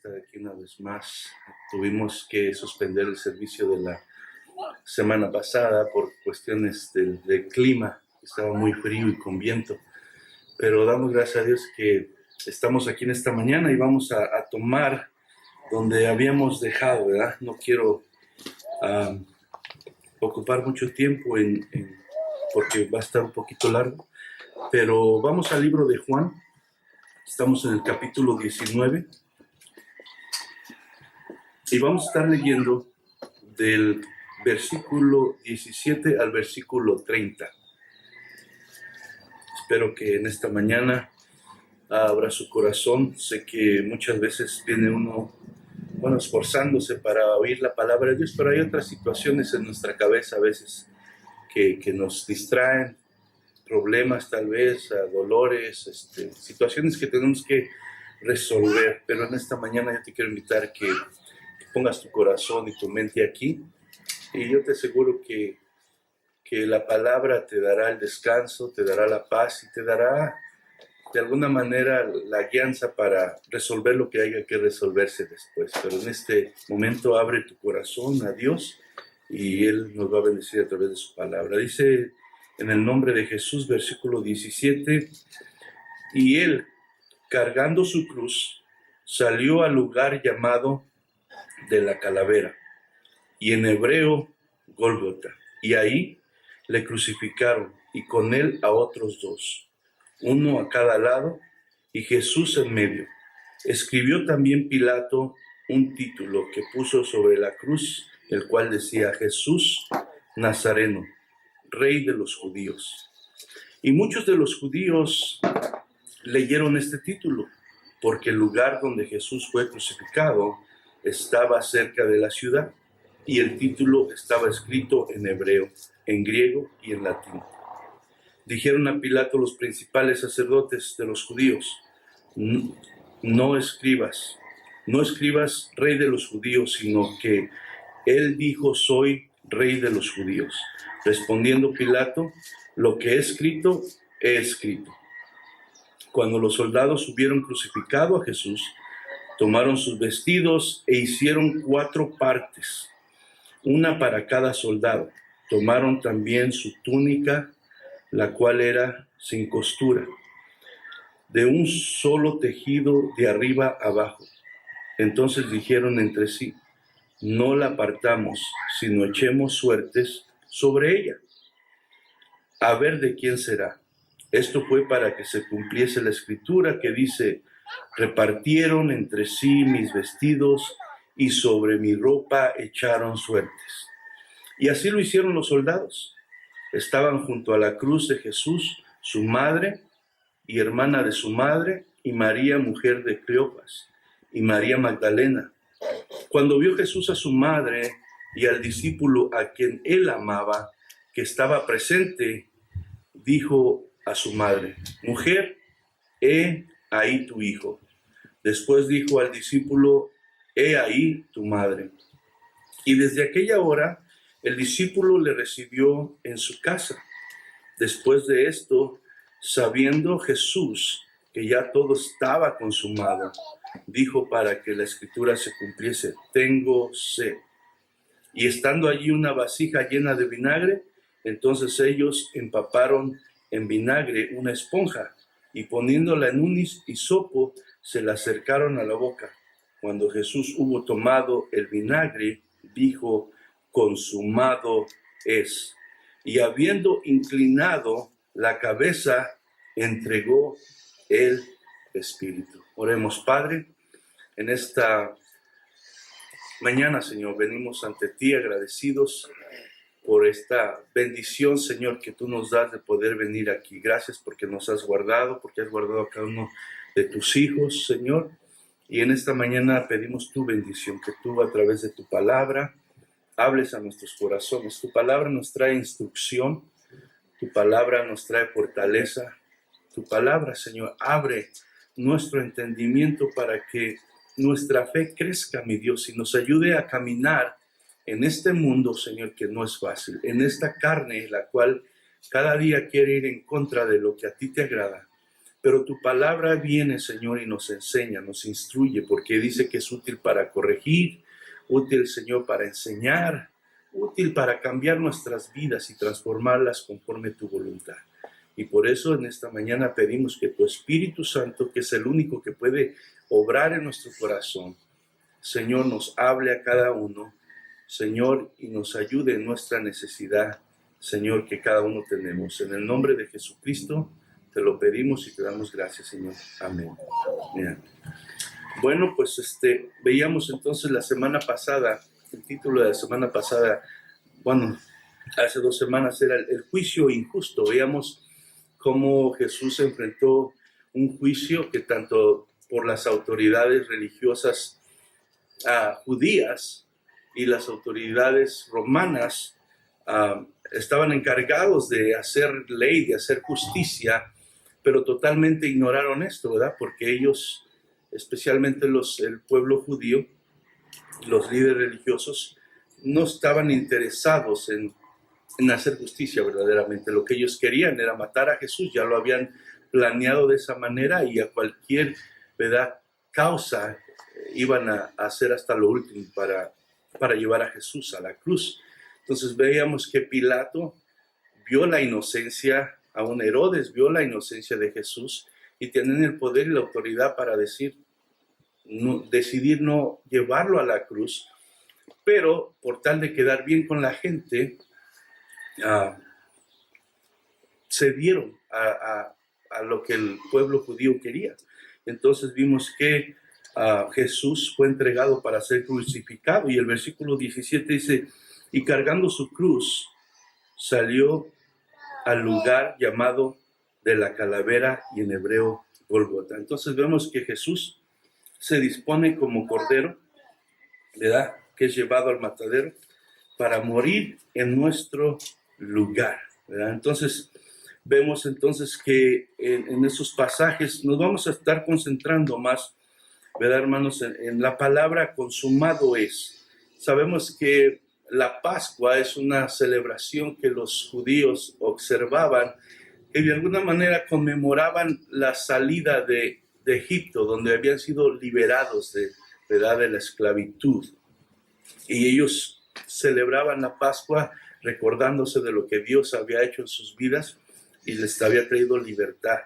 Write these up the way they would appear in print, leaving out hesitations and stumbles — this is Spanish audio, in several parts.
estar aquí una vez más. Tuvimos que suspender el servicio de la semana pasada por cuestiones del clima. Estaba muy frío y con viento. Pero damos gracias a Dios que estamos aquí en esta mañana y vamos a tomar donde habíamos dejado, ¿verdad? No quiero ocupar mucho tiempo porque va a estar un poquito largo. Pero vamos al libro de Juan. Estamos en el capítulo 19 y vamos a estar leyendo del versículo 17 al versículo 30. Espero que en esta mañana abra su corazón. Sé que muchas veces viene uno, esforzándose para oír la palabra de Dios, pero hay otras situaciones en nuestra cabeza a veces que nos distraen, problemas tal vez, dolores, situaciones que tenemos que resolver. Pero en esta mañana yo te quiero invitar que pongas tu corazón y tu mente aquí, y yo te aseguro que la palabra te dará el descanso, te dará la paz y te dará de alguna manera la guianza para resolver lo que haya que resolverse después. Pero en este momento abre tu corazón a Dios y Él nos va a bendecir a través de su palabra. Dice en el nombre de Jesús, versículo 17, y Él, cargando su cruz, salió al lugar llamado de la calavera, y en hebreo Gólgota, y ahí le crucificaron, y con él a otros dos, uno a cada lado, y Jesús en medio. Escribió también Pilato un título que puso sobre la cruz, el cual decía: Jesús Nazareno, Rey de los judíos. Y muchos de los judíos leyeron este título, porque el lugar donde Jesús fue crucificado estaba cerca de la ciudad, y el título estaba escrito en hebreo, en griego y en latín. Dijeron a Pilato los principales sacerdotes de los judíos: no escribas Rey de los judíos, sino que él dijo: soy Rey de los judíos. Respondiendo Pilato: lo que he escrito, he escrito. Cuando los soldados hubieron crucificado a Jesús, tomaron sus vestidos e hicieron 4 partes, una para cada soldado. Tomaron también su túnica, la cual era sin costura, de un solo tejido de arriba abajo. Entonces dijeron entre sí: no la partamos, sino echemos suertes sobre ella, a ver de quién será. Esto fue para que se cumpliese la escritura que dice: repartieron entre sí mis vestidos y sobre mi ropa echaron suertes. Y así lo hicieron los soldados. Estaban junto a la cruz de Jesús su madre y hermana de su madre, y María, mujer de Cleofas, y María Magdalena. Cuando vio Jesús a su madre y al discípulo a quien él amaba, que estaba presente, dijo a su madre: mujer, he ahí tu hijo. Después dijo al discípulo: he ahí tu madre. Y desde aquella hora el discípulo le recibió en su casa. Después de esto, sabiendo Jesús que ya todo estaba consumado, dijo para que la escritura se cumpliese: tengo sed. Y estando allí una vasija llena de vinagre, entonces ellos empaparon en vinagre una esponja, y poniéndola en un hisopo, se la acercaron a la boca. Cuando Jesús hubo tomado el vinagre, dijo: consumado es. Y habiendo inclinado la cabeza, entregó el espíritu. Oremos. Padre, en esta mañana, Señor, venimos ante ti agradecidos por esta bendición, Señor, que tú nos das de poder venir aquí. Gracias porque nos has guardado, porque has guardado a cada uno de tus hijos, Señor. Y en esta mañana pedimos tu bendición, que tú a través de tu palabra hables a nuestros corazones. Tu palabra nos trae instrucción, tu palabra nos trae fortaleza. Tu palabra, Señor, abre nuestro entendimiento para que nuestra fe crezca, mi Dios, y nos ayude a caminar en este mundo, Señor, que no es fácil, en esta carne, la cual cada día quiere ir en contra de lo que a ti te agrada. Pero tu palabra viene, Señor, y nos enseña, nos instruye, porque dice que es útil para corregir, útil, Señor, para enseñar, útil para cambiar nuestras vidas y transformarlas conforme tu voluntad. Y por eso en esta mañana pedimos que tu Espíritu Santo, que es el único que puede obrar en nuestro corazón, Señor, nos hable a cada uno, Señor, y nos ayude en nuestra necesidad, Señor, que cada uno tenemos. En el nombre de Jesucristo te lo pedimos y te damos gracias, Señor. Amén. Bien. Bueno, pues veíamos entonces la semana pasada, el título de la semana pasada, bueno, hace 2 semanas era el juicio injusto. Veíamos cómo Jesús enfrentó un juicio que tanto por las autoridades religiosas judías y las autoridades romanas estaban encargados de hacer ley, de hacer justicia, pero totalmente ignoraron esto, ¿verdad? Porque ellos, especialmente el pueblo judío, los líderes religiosos, no estaban interesados en hacer justicia verdaderamente. Lo que ellos querían era matar a Jesús, ya lo habían planeado de esa manera, y a cualquier, ¿verdad?, causa iban a hacer hasta lo último para llevar a Jesús a la cruz. Entonces veíamos que Pilato vio la inocencia, aún Herodes vio la inocencia de Jesús, y tienen el poder y la autoridad para decidir no llevarlo a la cruz, pero por tal de quedar bien con la gente, cedieron a lo que el pueblo judío quería. Entonces vimos que Jesús fue entregado para ser crucificado, y el versículo 17 dice, y cargando su cruz salió al lugar llamado de la calavera, y en hebreo Gólgota. Entonces vemos que Jesús se dispone como cordero, ¿verdad?, que es llevado al matadero para morir en nuestro lugar, ¿verdad? Entonces vemos entonces que en esos pasajes nos vamos a estar concentrando más, ¿verdad, hermanos?, en la palabra consumado es. Sabemos que la Pascua es una celebración que los judíos observaban, que de alguna manera conmemoraban la salida de Egipto, donde habían sido liberados ¿verdad?, de la esclavitud. Y ellos celebraban la Pascua recordándose de lo que Dios había hecho en sus vidas y les había traído libertad.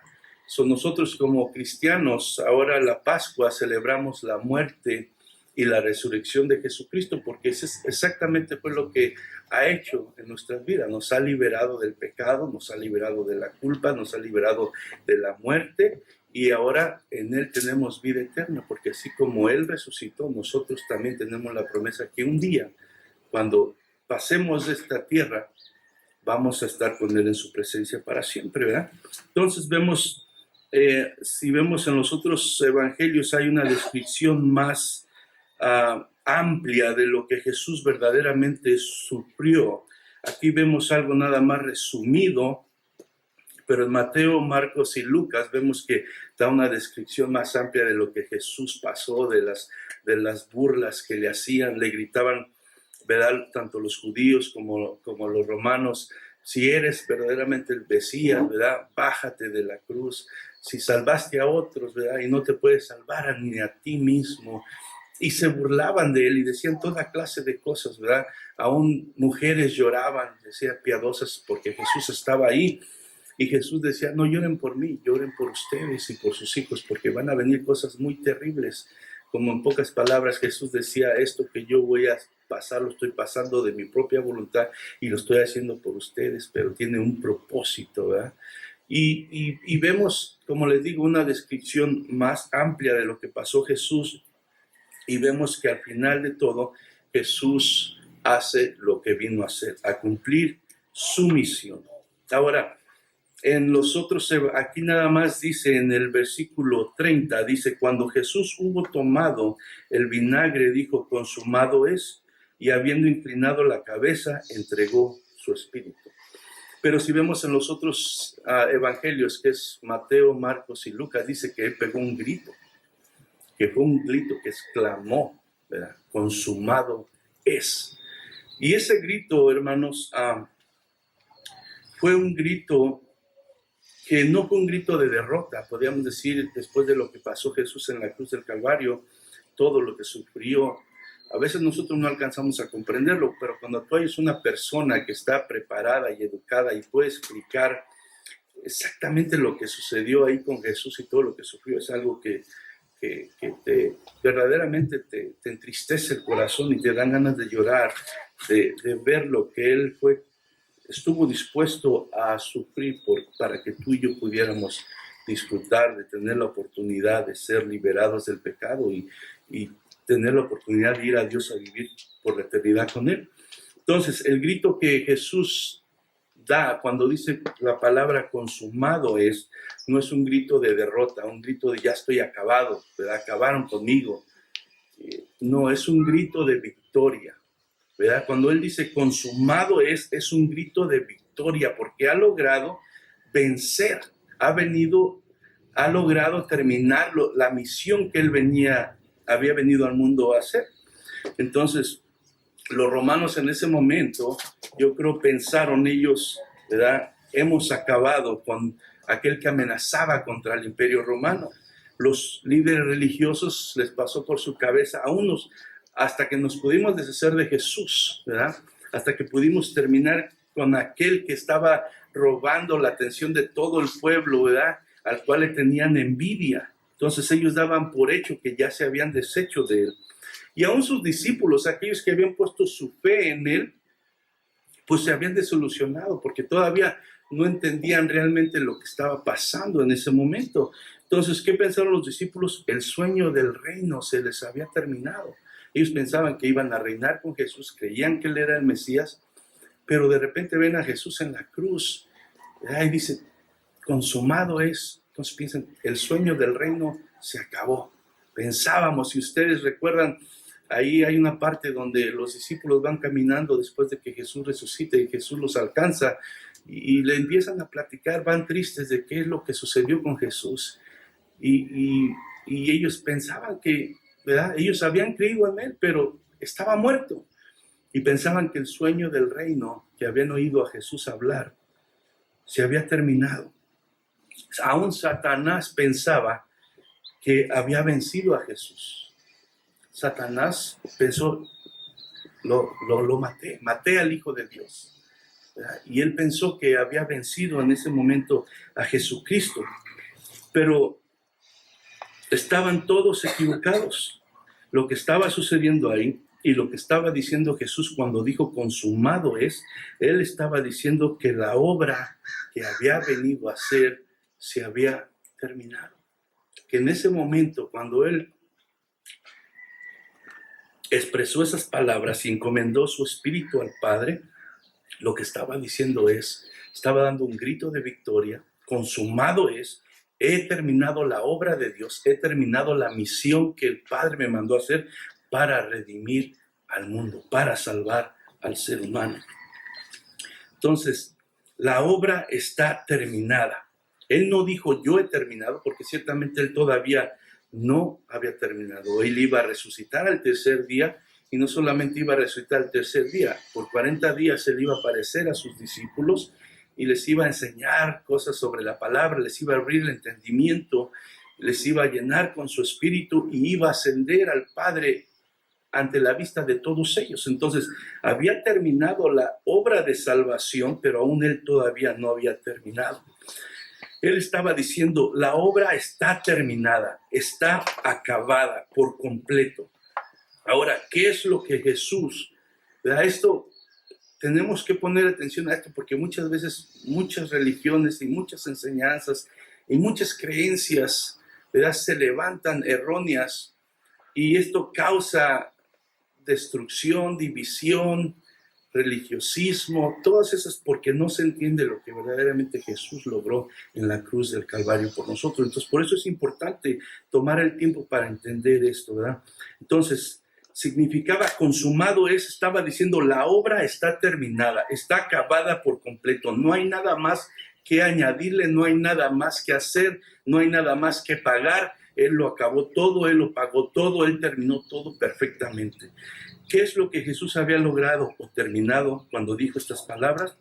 Nosotros como cristianos, ahora la Pascua celebramos la muerte y la resurrección de Jesucristo, porque eso exactamente fue lo que ha hecho en nuestras vidas. Nos ha liberado del pecado, nos ha liberado de la culpa, nos ha liberado de la muerte, y ahora en Él tenemos vida eterna, porque así como Él resucitó, nosotros también tenemos la promesa que un día, cuando pasemos de esta tierra, vamos a estar con Él en su presencia para siempre, ¿verdad? Entonces vemos, si vemos en los otros evangelios, hay una descripción más amplia de lo que Jesús verdaderamente sufrió. Aquí vemos algo nada más resumido, pero en Mateo, Marcos y Lucas vemos que da una descripción más amplia de lo que Jesús pasó, de las burlas que le hacían, le gritaban, ¿verdad?, tanto los judíos como los romanos: si eres verdaderamente el Mesías, ¿verdad?, bájate de la cruz. Si salvaste a otros, ¿verdad?, y no te puedes salvar ni a ti mismo. Y se burlaban de él y decían toda clase de cosas, ¿verdad? Aún mujeres lloraban, decían piadosas, porque Jesús estaba ahí. Y Jesús decía: no lloren por mí, lloren por ustedes y por sus hijos, porque van a venir cosas muy terribles. Como en pocas palabras, Jesús decía: esto que yo voy a pasar, lo estoy pasando de mi propia voluntad y lo estoy haciendo por ustedes, pero tiene un propósito, ¿verdad? Y vemos, como les digo, una descripción más amplia de lo que pasó Jesús, y vemos que al final de todo, Jesús hace lo que vino a hacer, a cumplir su misión. Ahora, en los otros, aquí nada más dice en el versículo 30, dice: cuando Jesús hubo tomado el vinagre, dijo: consumado es, y habiendo inclinado la cabeza, entregó su espíritu. Pero si vemos en los otros evangelios, que es Mateo, Marcos y Lucas, dice que él pegó un grito, que fue un grito que exclamó, ¿verdad?, consumado es. Y ese grito, hermanos, fue un grito que no fue un grito de derrota, podríamos decir, después de lo que pasó Jesús en la cruz del Calvario, todo lo que sufrió. A veces nosotros no alcanzamos a comprenderlo, pero cuando tú eres una persona que está preparada y educada y puede explicar exactamente lo que sucedió ahí con Jesús y todo lo que sufrió, es algo que verdaderamente te entristece el corazón y te dan ganas de llorar, de ver lo que Él estuvo dispuesto a sufrir para que tú y yo pudiéramos disfrutar, de tener la oportunidad de ser liberados del pecado y tener la oportunidad de ir a Dios a vivir por la eternidad con Él. Entonces, el grito que Jesús da cuando dice la palabra consumado no es un grito de derrota, un grito de ya estoy acabado, ¿verdad? Acabaron conmigo. No, es un grito de victoria, ¿verdad? Cuando Él dice consumado es un grito de victoria porque ha logrado vencer, ha logrado terminar la misión que Él había venido al mundo a hacer. Entonces, los romanos en ese momento, yo creo, pensaron ellos, ¿verdad? Hemos acabado con aquel que amenazaba contra el imperio romano. Los líderes religiosos les pasó por su cabeza a unos hasta que nos pudimos deshacer de Jesús, ¿verdad? Hasta que pudimos terminar con aquel que estaba robando la atención de todo el pueblo, ¿verdad? Al cual le tenían envidia. Entonces ellos daban por hecho que ya se habían deshecho de Él. Y aún sus discípulos, aquellos que habían puesto su fe en Él, pues se habían desilusionado porque todavía no entendían realmente lo que estaba pasando en ese momento. Entonces, ¿qué pensaron los discípulos? El sueño del reino se les había terminado. Ellos pensaban que iban a reinar con Jesús, creían que Él era el Mesías, pero de repente ven a Jesús en la cruz. Y dice, consumado es. Entonces piensan, el sueño del reino se acabó. Pensábamos, si ustedes recuerdan, ahí hay una parte donde los discípulos van caminando después de que Jesús resucita y Jesús los alcanza y le empiezan a platicar, van tristes de qué es lo que sucedió con Jesús. Y ellos pensaban que, ¿verdad? Ellos habían creído en Él, pero estaba muerto. Y pensaban que el sueño del reino que habían oído a Jesús hablar se había terminado. Aún Satanás pensaba que había vencido a Jesús. Satanás pensó, lo maté al Hijo de Dios. ¿Verdad? Y él pensó que había vencido en ese momento a Jesucristo. Pero estaban todos equivocados. Lo que estaba sucediendo ahí y lo que estaba diciendo Jesús cuando dijo consumado es, Él estaba diciendo que la obra que había venido a hacer se había terminado. Que en ese momento, cuando Él expresó esas palabras y encomendó su espíritu al Padre, lo que estaba diciendo estaba dando un grito de victoria, consumado es, he terminado la obra de Dios, he terminado la misión que el Padre me mandó a hacer para redimir al mundo, para salvar al ser humano. Entonces, la obra está terminada. Él no dijo yo he terminado, porque ciertamente Él todavía no había terminado. Él iba a resucitar al tercer día, y no solamente iba a resucitar al tercer día, por 40 días Él iba a aparecer a sus discípulos y les iba a enseñar cosas sobre la palabra, les iba a abrir el entendimiento, les iba a llenar con su espíritu y iba a ascender al Padre ante la vista de todos ellos. Entonces, había terminado la obra de salvación, pero aún Él todavía no había terminado. Él estaba diciendo, la obra está terminada, está acabada por completo. Ahora, ¿qué es lo que Jesús? ¿Verdad? Esto, tenemos que poner atención a esto porque muchas veces muchas religiones y muchas enseñanzas y muchas creencias, ¿verdad?, se levantan erróneas y esto causa destrucción, división, religiosismo, todas esas, porque no se entiende lo que verdaderamente Jesús logró en la cruz del Calvario por nosotros. Entonces, por eso es importante tomar el tiempo para entender esto, ¿verdad? Entonces, significaba consumado estaba diciendo la obra está terminada, está acabada por completo, no hay nada más que añadirle, no hay nada más que hacer, no hay nada más que pagar. Él lo acabó todo, Él lo pagó todo, Él terminó todo perfectamente. ¿Qué es lo que Jesús había logrado o terminado cuando dijo estas palabras?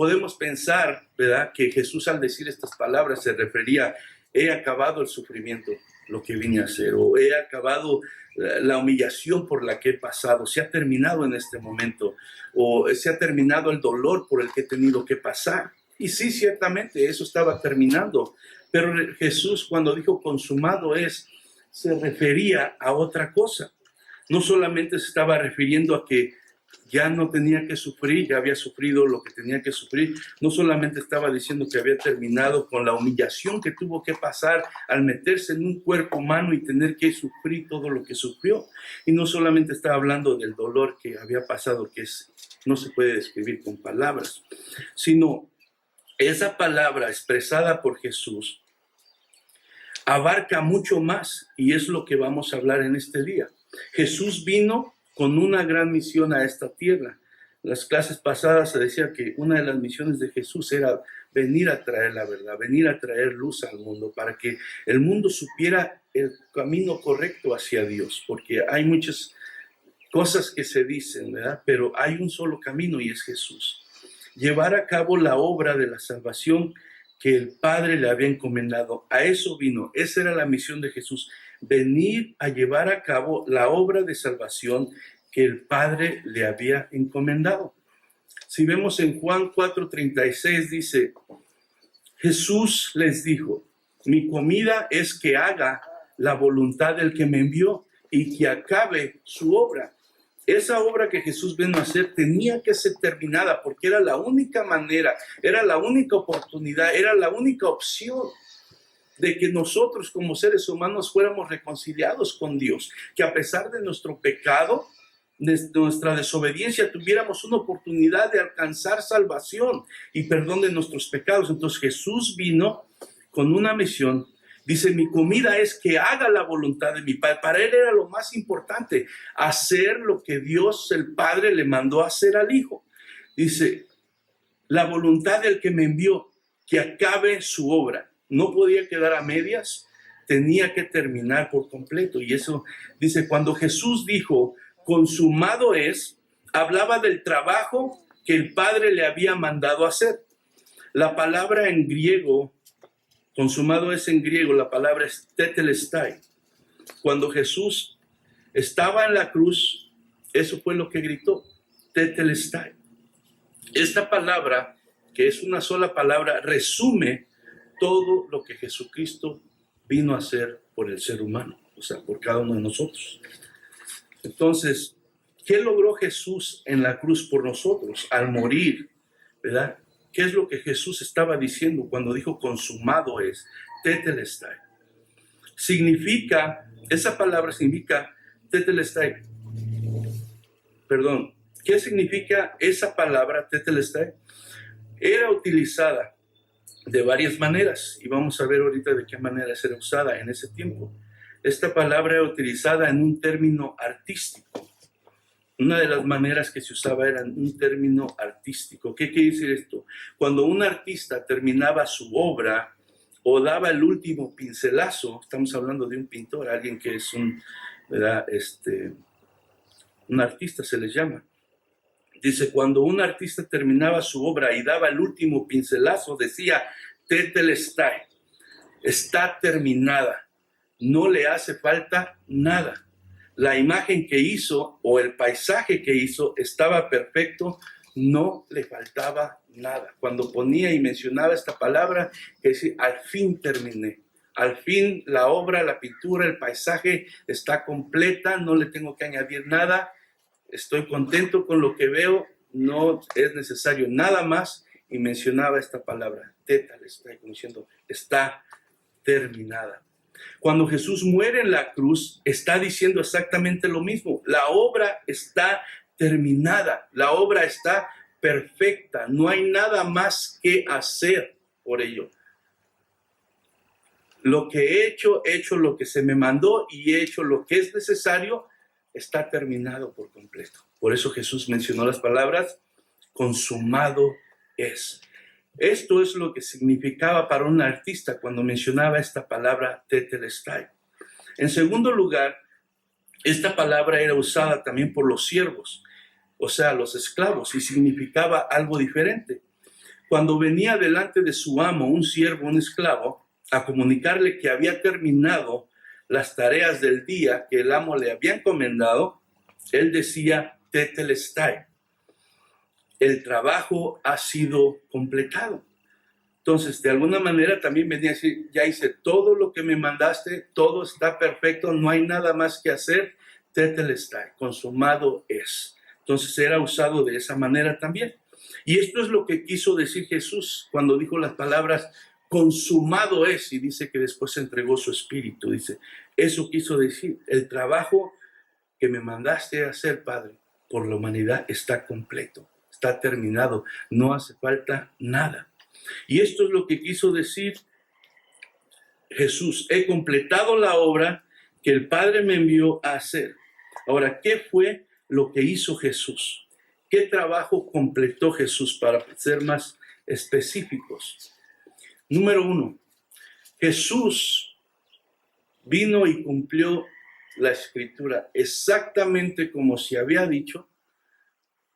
podemos pensar, ¿verdad?, que Jesús al decir estas palabras se refería: he acabado el sufrimiento, lo que vine a hacer, o he acabado la humillación por la que he pasado, se ha terminado en este momento, o se ha terminado el dolor por el que he tenido que pasar. Y sí, ciertamente, eso estaba terminando, pero Jesús, cuando dijo consumado es, se refería a otra cosa. No solamente se estaba refiriendo a que ya no tenía que sufrir, ya había sufrido lo que tenía que sufrir. No solamente estaba diciendo que había terminado con la humillación que tuvo que pasar al meterse en un cuerpo humano y tener que sufrir todo lo que sufrió. Y no solamente estaba hablando del dolor que había pasado, que no se puede describir con palabras, sino esa palabra expresada por Jesús abarca mucho más, y es lo que vamos a hablar en este día. Jesús vino con una gran misión a esta tierra. En las clases pasadas se decía que una de las misiones de Jesús era venir a traer la verdad, venir a traer luz al mundo, para que el mundo supiera el camino correcto hacia Dios, porque hay muchas cosas que se dicen, ¿verdad? Pero hay un solo camino y es Jesús. Llevar a cabo la obra de la salvación que el Padre le había encomendado. A eso vino, esa era la misión de Jesús, venir a llevar a cabo la obra de salvación que el Padre le había encomendado. Si vemos en Juan 4:36 dice, Jesús les dijo, mi comida es que haga la voluntad del que me envió y que acabe su obra. Esa obra que Jesús vino a hacer tenía que ser terminada porque era la única manera, era la única oportunidad, era la única opción de que nosotros como seres humanos fuéramos reconciliados con Dios, que a pesar de nuestro pecado, de nuestra desobediencia, tuviéramos una oportunidad de alcanzar salvación y perdón de nuestros pecados. Entonces Jesús vino con una misión. Dice, mi comida es que haga la voluntad de mi Padre. Para él era lo más importante, hacer lo que Dios, el Padre, le mandó a hacer al Hijo. Dice, la voluntad del que me envió, que acabe su obra. No podía quedar a medias, tenía que terminar por completo. Y eso dice, cuando Jesús dijo, consumado es, hablaba del trabajo que el Padre le había mandado hacer. La palabra en griego, consumado es en griego, la palabra es tetelestai. Cuando Jesús estaba en la cruz, eso fue lo que gritó, tetelestai. Esta palabra, que es una sola palabra, resume todo lo que Jesucristo vino a hacer por el ser humano, o sea, por cada uno de nosotros. Entonces, ¿qué logró Jesús en la cruz por nosotros al morir? ¿Verdad? ¿Qué es lo que Jesús estaba diciendo cuando dijo consumado es? Tetelestai. Significa, esa palabra significa tetelestai. Perdón, ¿qué significa esa palabra tetelestai? Era utilizada de varias maneras y vamos a ver ahorita de qué manera era usada en ese tiempo. Esta palabra era utilizada en un término artístico. Una de las maneras que se usaba era un término artístico. ¿Qué quiere decir esto? Cuando un artista terminaba su obra o daba el último pincelazo, estamos hablando de un pintor, alguien que es ¿verdad? Un artista se les llama. Dice, cuando un artista terminaba su obra y daba el último pincelazo, decía, tetelestai, está terminada, no le hace falta nada. La imagen que hizo o el paisaje que hizo estaba perfecto, no le faltaba nada. Cuando ponía y mencionaba esta palabra, que decía, al fin terminé. Al fin la obra, la pintura, el paisaje está completa, no le tengo que añadir nada. Estoy contento con lo que veo, no es necesario nada más. Y mencionaba esta palabra, tetelestai, como diciendo, está terminada. Cuando Jesús muere en la cruz, está diciendo exactamente lo mismo. La obra está terminada, la obra está perfecta, no hay nada más que hacer por ello. Lo que he hecho lo que se me mandó y he hecho lo que es necesario, está terminado por completo. Por eso Jesús mencionó las palabras, consumado es. Esto es lo que significaba para un artista cuando mencionaba esta palabra tetelestai. En segundo lugar, esta palabra era usada también por los siervos, o sea, los esclavos, y significaba algo diferente. cuando venía delante de su amo, un siervo, un esclavo, a comunicarle que había terminado las tareas del día que el amo le había encomendado, él decía, tetelestai, el trabajo ha sido completado. Entonces, de alguna manera también venía a decir, ya hice todo lo que me mandaste, todo está perfecto, no hay nada más que hacer, tetelestai, consumado es. Entonces era usado de esa manera también. Y esto es lo que quiso decir Jesús cuando dijo las palabras, consumado es, y dice que después entregó su espíritu, dice, eso quiso decir, el trabajo que me mandaste a hacer, Padre, por la humanidad está completo, está terminado, no hace falta nada. Y esto es lo que quiso decir Jesús, he completado la obra que el Padre me envió a hacer. Ahora, ¿qué fue lo que hizo Jesús? ¿Qué trabajo completó Jesús para ser más específicos? Número 1, Jesús vino y cumplió la Escritura exactamente como se había dicho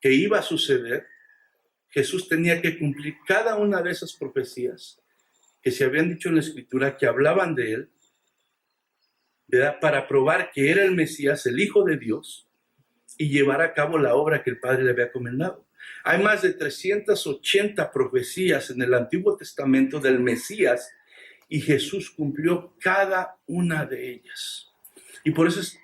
que iba a suceder. Jesús tenía que cumplir cada una de esas profecías que se habían dicho en la Escritura, que hablaban de él, ¿verdad? Para probar que era el Mesías, el Hijo de Dios, y llevar a cabo la obra que el Padre le había encomendado. Hay más de 380 profecías en el Antiguo Testamento del Mesías, y Jesús cumplió cada una de ellas. Y por eso es,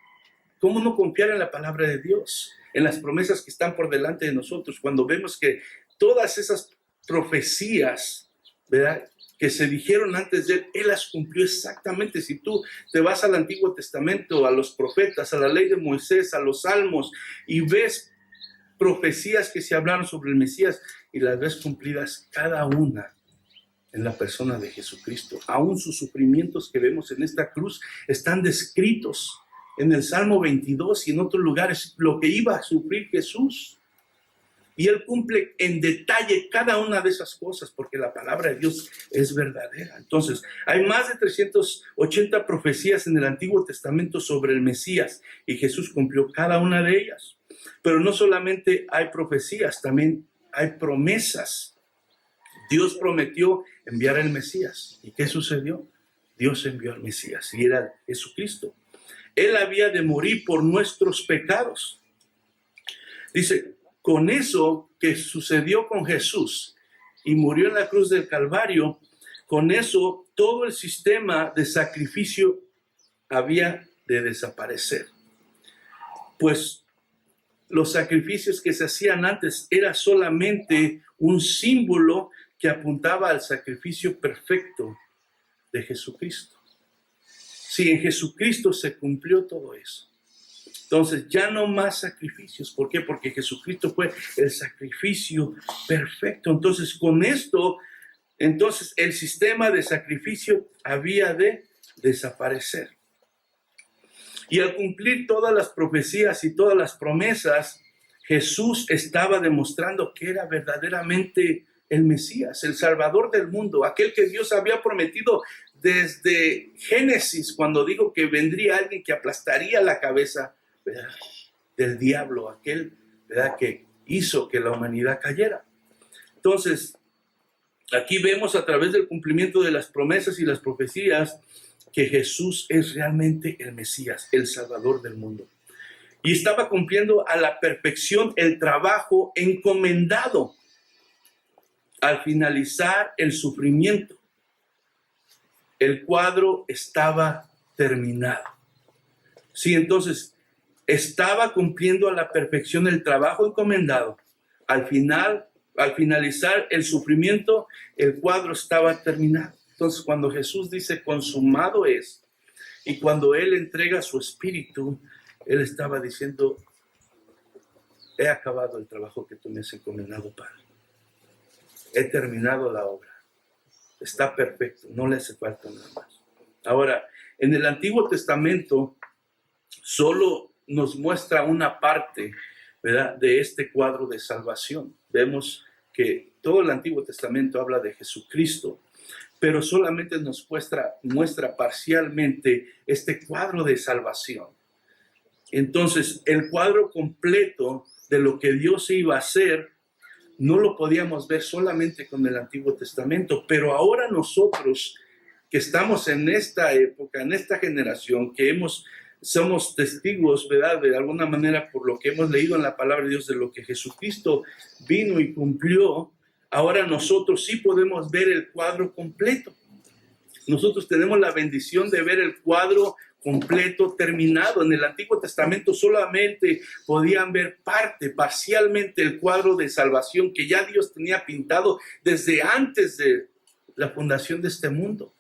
¿cómo no confiar en la palabra de Dios? En las promesas que están por delante de nosotros, cuando vemos que todas esas profecías, ¿verdad?, que se dijeron antes de él las cumplió exactamente. Si tú te vas al Antiguo Testamento, a los profetas, a la ley de Moisés, a los salmos, y ves profecías que se hablaron sobre el Mesías, y las ves cumplidas cada una en la persona de Jesucristo. Aún sus sufrimientos que vemos en esta cruz están descritos en el Salmo 22 y en otros lugares, lo que iba a sufrir Jesús. Y él cumple en detalle cada una de esas cosas, porque la palabra de Dios es verdadera. Entonces, hay más de 380 profecías en el Antiguo Testamento sobre el Mesías, y Jesús cumplió cada una de ellas. Pero no solamente hay profecías, también hay promesas. Dios prometió enviar al Mesías. ¿Y qué sucedió? Dios envió al Mesías, y era Jesucristo. Él había de morir por nuestros pecados. Dice, con eso que sucedió con Jesús y murió en la cruz del Calvario, con eso todo el sistema de sacrificio había de desaparecer. Pues los sacrificios que se hacían antes era solamente un símbolo que apuntaba al sacrificio perfecto de Jesucristo. Sí, en Jesucristo se cumplió todo eso. Entonces, ya no más sacrificios. ¿Por qué? Porque Jesucristo fue el sacrificio perfecto. Entonces, con esto, el sistema de sacrificio había de desaparecer. Y al cumplir todas las profecías y todas las promesas, Jesús estaba demostrando que era verdaderamente el Mesías, el Salvador del mundo, aquel que Dios había prometido desde Génesis, cuando dijo que vendría alguien que aplastaría la cabeza, ¿verdad?, del diablo, aquel, ¿verdad?, que hizo que la humanidad cayera. Entonces, aquí vemos a través del cumplimiento de las promesas y las profecías que Jesús es realmente el Mesías, el Salvador del mundo. Y estaba cumpliendo a la perfección el trabajo encomendado. Al finalizar el sufrimiento, el cuadro estaba terminado. Sí, entonces, estaba cumpliendo a la perfección el trabajo encomendado. Al finalizar el sufrimiento, el cuadro estaba terminado. Entonces, cuando Jesús dice consumado es, y cuando Él entrega su espíritu, Él estaba diciendo, he acabado el trabajo que tú me has encomendado, Padre. He terminado la obra. Está perfecto, no le hace falta nada más. Ahora, en el Antiguo Testamento solo nos muestra una parte, ¿verdad?, de este cuadro de salvación. Vemos que todo el Antiguo Testamento habla de Jesucristo, pero solamente nos muestra parcialmente este cuadro de salvación. Entonces, el cuadro completo de lo que Dios iba a hacer no lo podíamos ver solamente con el Antiguo Testamento, pero ahora nosotros que estamos en esta época, en esta generación, que somos testigos, ¿verdad? De alguna manera por lo que hemos leído en la palabra de Dios, de lo que Jesucristo vino y cumplió, ahora nosotros sí podemos ver el cuadro completo. Nosotros tenemos la bendición de ver el cuadro completo, terminado. En el Antiguo Testamento solamente podían ver parcialmente el cuadro de salvación que ya Dios tenía pintado desde antes de la fundación de este mundo.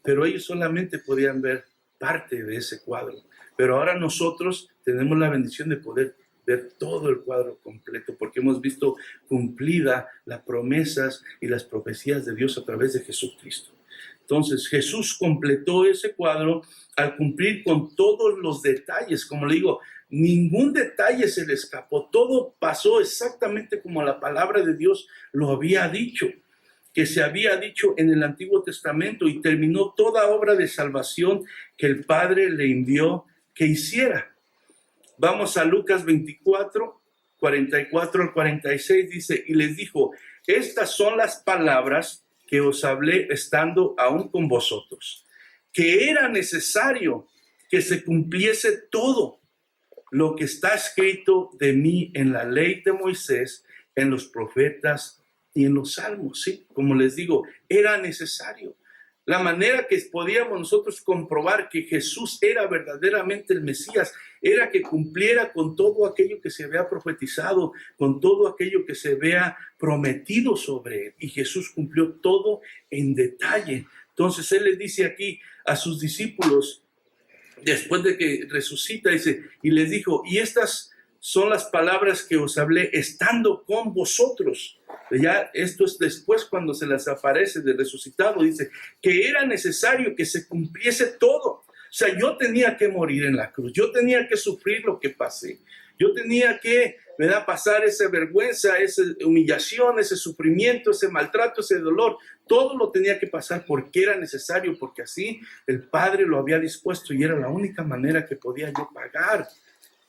Pero ellos solamente podían ver parte de ese cuadro. Pero ahora nosotros tenemos la bendición de poder ver todo el cuadro completo, porque hemos visto cumplida las promesas y las profecías de Dios a través de Jesucristo. Entonces Jesús completó ese cuadro al cumplir con todos los detalles. Como le digo, ningún detalle se le escapó. Todo pasó exactamente como la palabra de Dios lo había dicho, que se había dicho en el Antiguo Testamento, y terminó toda obra de salvación que el Padre le envió que hiciera. Vamos a Lucas 24, 44 al 46, dice, y les dijo, estas son las palabras que os hablé estando aún con vosotros, que era necesario que se cumpliese todo lo que está escrito de mí en la ley de Moisés, en los profetas y en los salmos. Sí, como les digo, era necesario. La manera que podíamos nosotros comprobar que Jesús era verdaderamente el Mesías era que cumpliera con todo aquello que se había profetizado, con todo aquello que se había prometido sobre él. Y Jesús cumplió todo en detalle. Entonces él les dice aquí a sus discípulos, después de que resucita, dice, y les dijo, y estas son las palabras que os hablé estando con vosotros. Ya esto es después cuando se les aparece de resucitado, dice que era necesario que se cumpliese todo. O sea, yo tenía que morir en la cruz, yo tenía que sufrir lo que pasé, yo tenía que, ¿verdad?, pasar esa vergüenza, esa humillación, ese sufrimiento, ese maltrato, ese dolor. Todo lo tenía que pasar porque era necesario, porque así el Padre lo había dispuesto y era la única manera que podía yo pagar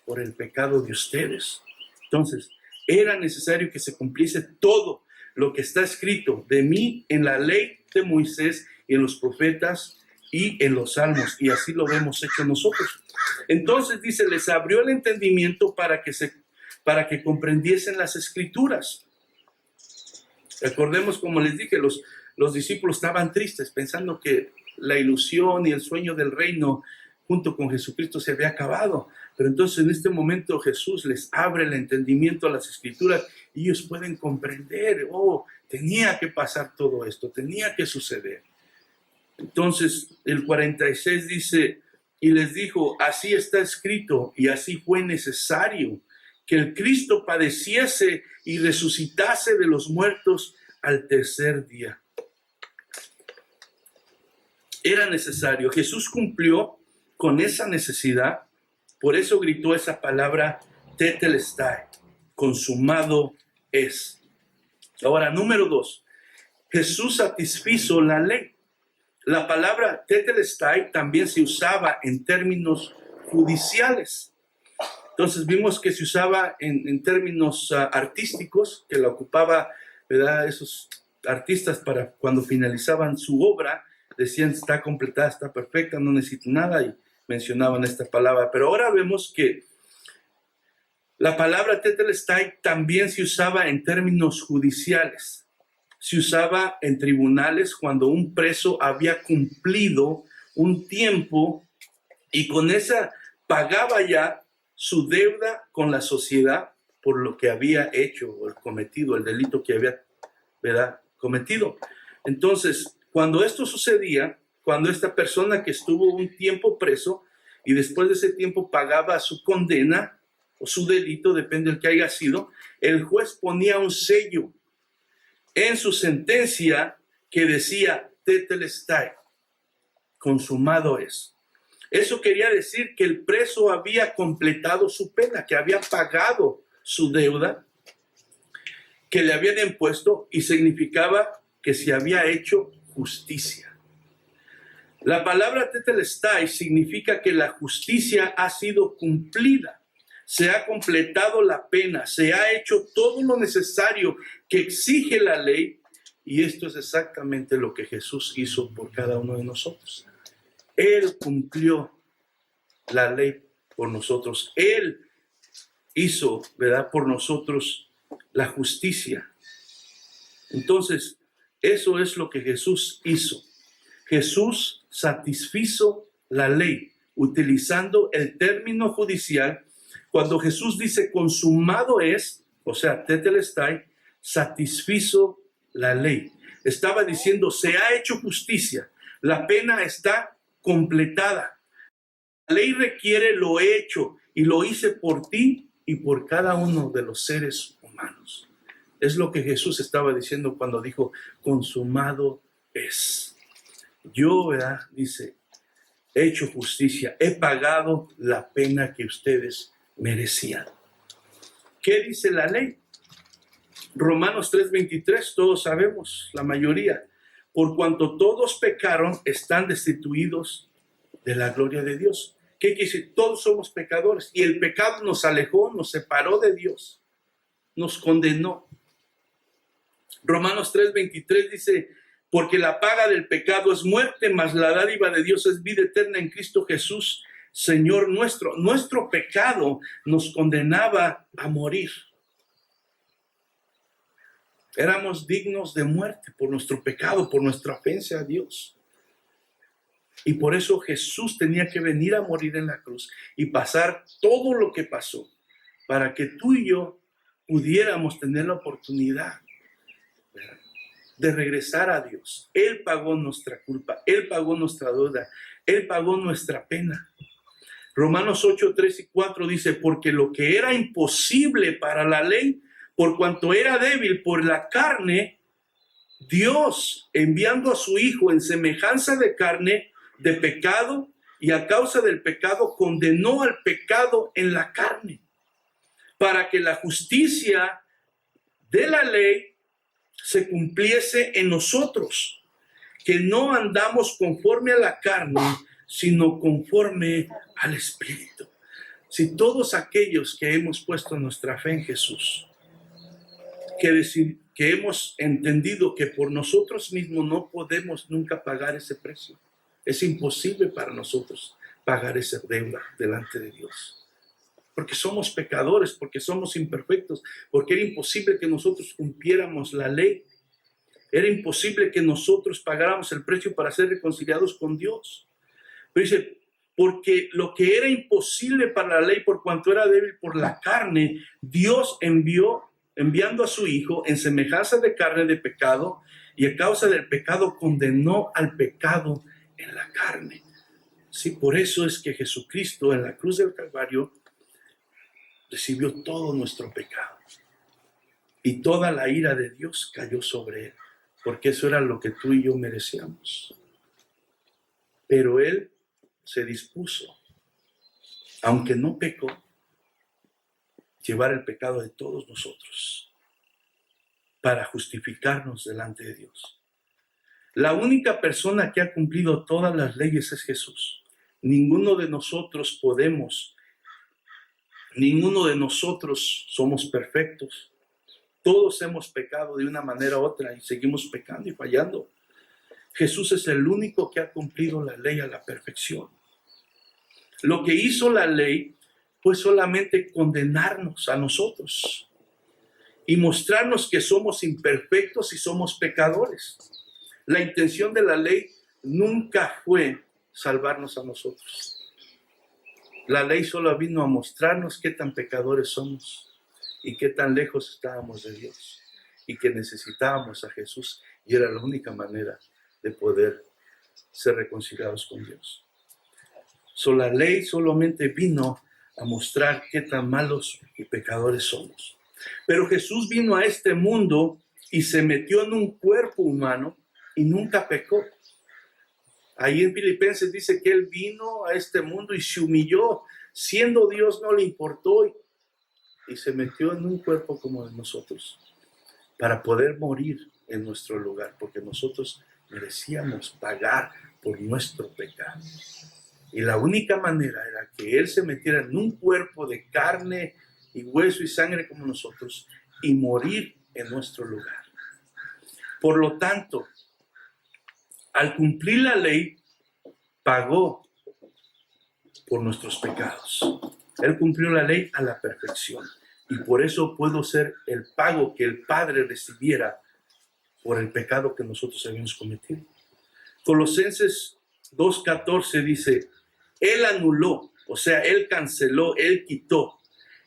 por el pecado de ustedes. Entonces, era necesario que se cumpliese todo lo que está escrito de mí en la ley de Moisés, en los profetas y en los salmos, y así lo hemos hecho nosotros. Entonces dice, les abrió el entendimiento para que comprendiesen las escrituras. Recordemos, como les dije, los discípulos estaban tristes, pensando que la ilusión y el sueño del reino junto con Jesucristo se había acabado. Pero entonces en este momento Jesús les abre el entendimiento a las escrituras y ellos pueden comprender, tenía que pasar todo esto, tenía que suceder. Entonces el 46 dice, y les dijo, así está escrito y así fue necesario que el Cristo padeciese y resucitase de los muertos al tercer día. Era necesario. Jesús cumplió con esa necesidad. Por eso gritó esa palabra tetelestai, consumado es. Ahora, número 2, Jesús satisfizo la ley. La palabra tetelestai también se usaba en términos judiciales. Entonces vimos que se usaba en términos artísticos, que la ocupaba, ¿verdad?, esos artistas para cuando finalizaban su obra, decían está completada, está perfecta, no necesito nada, y mencionaban esta palabra. Pero ahora vemos que la palabra tetelestai también se usaba en términos judiciales. Se usaba en tribunales cuando un preso había cumplido un tiempo y con esa pagaba ya su deuda con la sociedad por lo que había hecho o cometido, el delito que había, ¿verdad?, cometido. Entonces, cuando esto sucedía, cuando esta persona que estuvo un tiempo preso y después de ese tiempo pagaba su condena o su delito, depende del que haya sido, el juez ponía un sello en su sentencia que decía tetelestai, consumado es. Eso quería decir que el preso había completado su pena, que había pagado su deuda que le habían impuesto, y significaba que se había hecho justicia. La palabra tetelestai significa que la justicia ha sido cumplida. se ha completado la pena, se ha hecho todo lo necesario que exige la ley, y esto es exactamente lo que Jesús hizo por cada uno de nosotros. Él cumplió la ley por nosotros. Él hizo, ¿verdad?, por nosotros la justicia. Entonces, eso es lo que Jesús hizo. Jesús satisfizo la ley utilizando el término judicial. Cuando Jesús dice consumado es, o sea, tetelestai, satisfizo la ley. Estaba diciendo, se ha hecho justicia, la pena está completada. La ley requiere lo hecho y lo hice por ti y por cada uno de los seres humanos. Es lo que Jesús estaba diciendo cuando dijo, consumado es. Yo, ¿verdad?, dice, he hecho justicia, he pagado la pena que ustedes merecían. ¿Qué dice la ley? Romanos 3:23, todos sabemos, la mayoría. Por cuanto todos pecaron, están destituidos de la gloria de Dios. ¿Qué quiere decir? Todos somos pecadores y el pecado nos alejó, nos separó de Dios, nos condenó. Romanos 3:23 dice, porque la paga del pecado es muerte, mas la dádiva de Dios es vida eterna en Cristo Jesús, Señor nuestro. Nuestro pecado nos condenaba a morir. Éramos dignos de muerte por nuestro pecado, por nuestra ofensa a Dios. Y por eso Jesús tenía que venir a morir en la cruz y pasar todo lo que pasó para que tú y yo pudiéramos tener la oportunidad de regresar a Dios. Él pagó nuestra culpa, Él pagó nuestra deuda, Él pagó nuestra pena. Romanos 8:3-4 dice, porque lo que era imposible para la ley, por cuanto era débil por la carne, Dios, enviando a su Hijo en semejanza de carne, de pecado, y a causa del pecado condenó al pecado en la carne, para que la justicia de la ley se cumpliese en nosotros, que no andamos conforme a la carne, sino conforme al Espíritu. Si todos aquellos que hemos puesto nuestra fe en Jesús, que hemos entendido que por nosotros mismos no podemos nunca pagar ese precio, es imposible para nosotros pagar esa deuda delante de Dios. Porque somos pecadores, porque somos imperfectos, porque era imposible que nosotros cumpliéramos la ley. Era imposible que nosotros pagáramos el precio para ser reconciliados con Dios. Pero dice, porque lo que era imposible para la ley, por cuanto era débil por la carne, Dios enviando a su Hijo en semejanza de carne de pecado, y a causa del pecado condenó al pecado en la carne. Sí, por eso es que Jesucristo en la cruz del Calvario recibió todo nuestro pecado. Y toda la ira de Dios cayó sobre él, porque eso era lo que tú y yo merecíamos. Pero él se dispuso, aunque no pecó, llevar el pecado de todos nosotros para justificarnos delante de Dios. La única persona que ha cumplido todas las leyes es Jesús. Ninguno de nosotros somos perfectos. Todos hemos pecado de una manera u otra y seguimos pecando y fallando. Jesús es el único que ha cumplido la ley a la perfección. Lo que hizo la ley fue solamente condenarnos a nosotros y mostrarnos que somos imperfectos y somos pecadores. La intención de la ley nunca fue salvarnos a nosotros. La ley solo vino a mostrarnos qué tan pecadores somos y qué tan lejos estábamos de Dios y que necesitábamos a Jesús, y era la única manera de poder ser reconciliados con Dios. La ley solamente vino a mostrar qué tan malos y pecadores somos. Pero Jesús vino a este mundo y se metió en un cuerpo humano y nunca pecó. Ahí en Filipenses dice que Él vino a este mundo y se humilló. Siendo Dios no le importó y se metió en un cuerpo como de nosotros para poder morir en nuestro lugar, porque nosotros merecíamos pagar por nuestro pecado. Y la única manera era que que Él se metiera en un cuerpo de carne y hueso y sangre como nosotros y morir en nuestro lugar. Por lo tanto, al cumplir la ley, pagó por nuestros pecados. Él cumplió la ley a la perfección y por eso pudo ser el pago que el Padre recibiera por el pecado que nosotros habíamos cometido. Colosenses 2:14 dice, Él anuló, o sea, Él canceló, Él quitó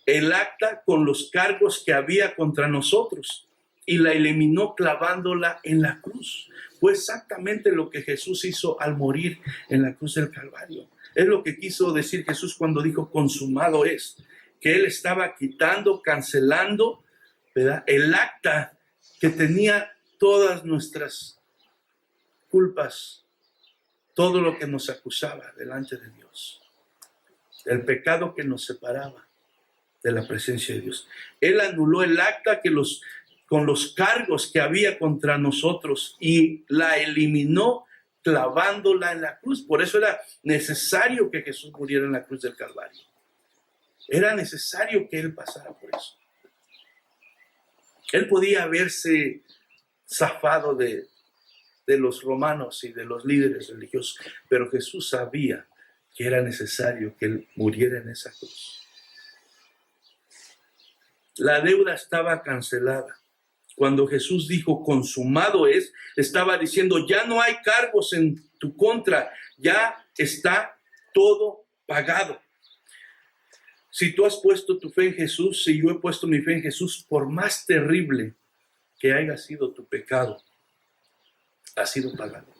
el acta con los cargos que había contra nosotros y la eliminó clavándola en la cruz. Fue exactamente lo que Jesús hizo al morir en la cruz del Calvario. Es lo que quiso decir Jesús cuando dijo consumado es, que Él estaba quitando, cancelando, ¿verdad?, el acta que tenía todas nuestras culpas, todo lo que nos acusaba delante de Dios, el pecado que nos separaba de la presencia de Dios. Él anuló el acta con los cargos que había contra nosotros y la eliminó clavándola en la cruz. Por eso era necesario que Jesús muriera en la cruz del Calvario. Era necesario que Él pasara por eso. Él podía haberse zafado de los romanos y de los líderes religiosos, pero Jesús sabía que era necesario que Él muriera en esa cruz. La deuda estaba cancelada. Cuando Jesús dijo consumado es, estaba diciendo ya no hay cargos en tu contra, ya está todo pagado. Si tú has puesto tu fe en Jesús, si yo he puesto mi fe en Jesús, por más terrible que haya sido tu pecado, ha sido pagado.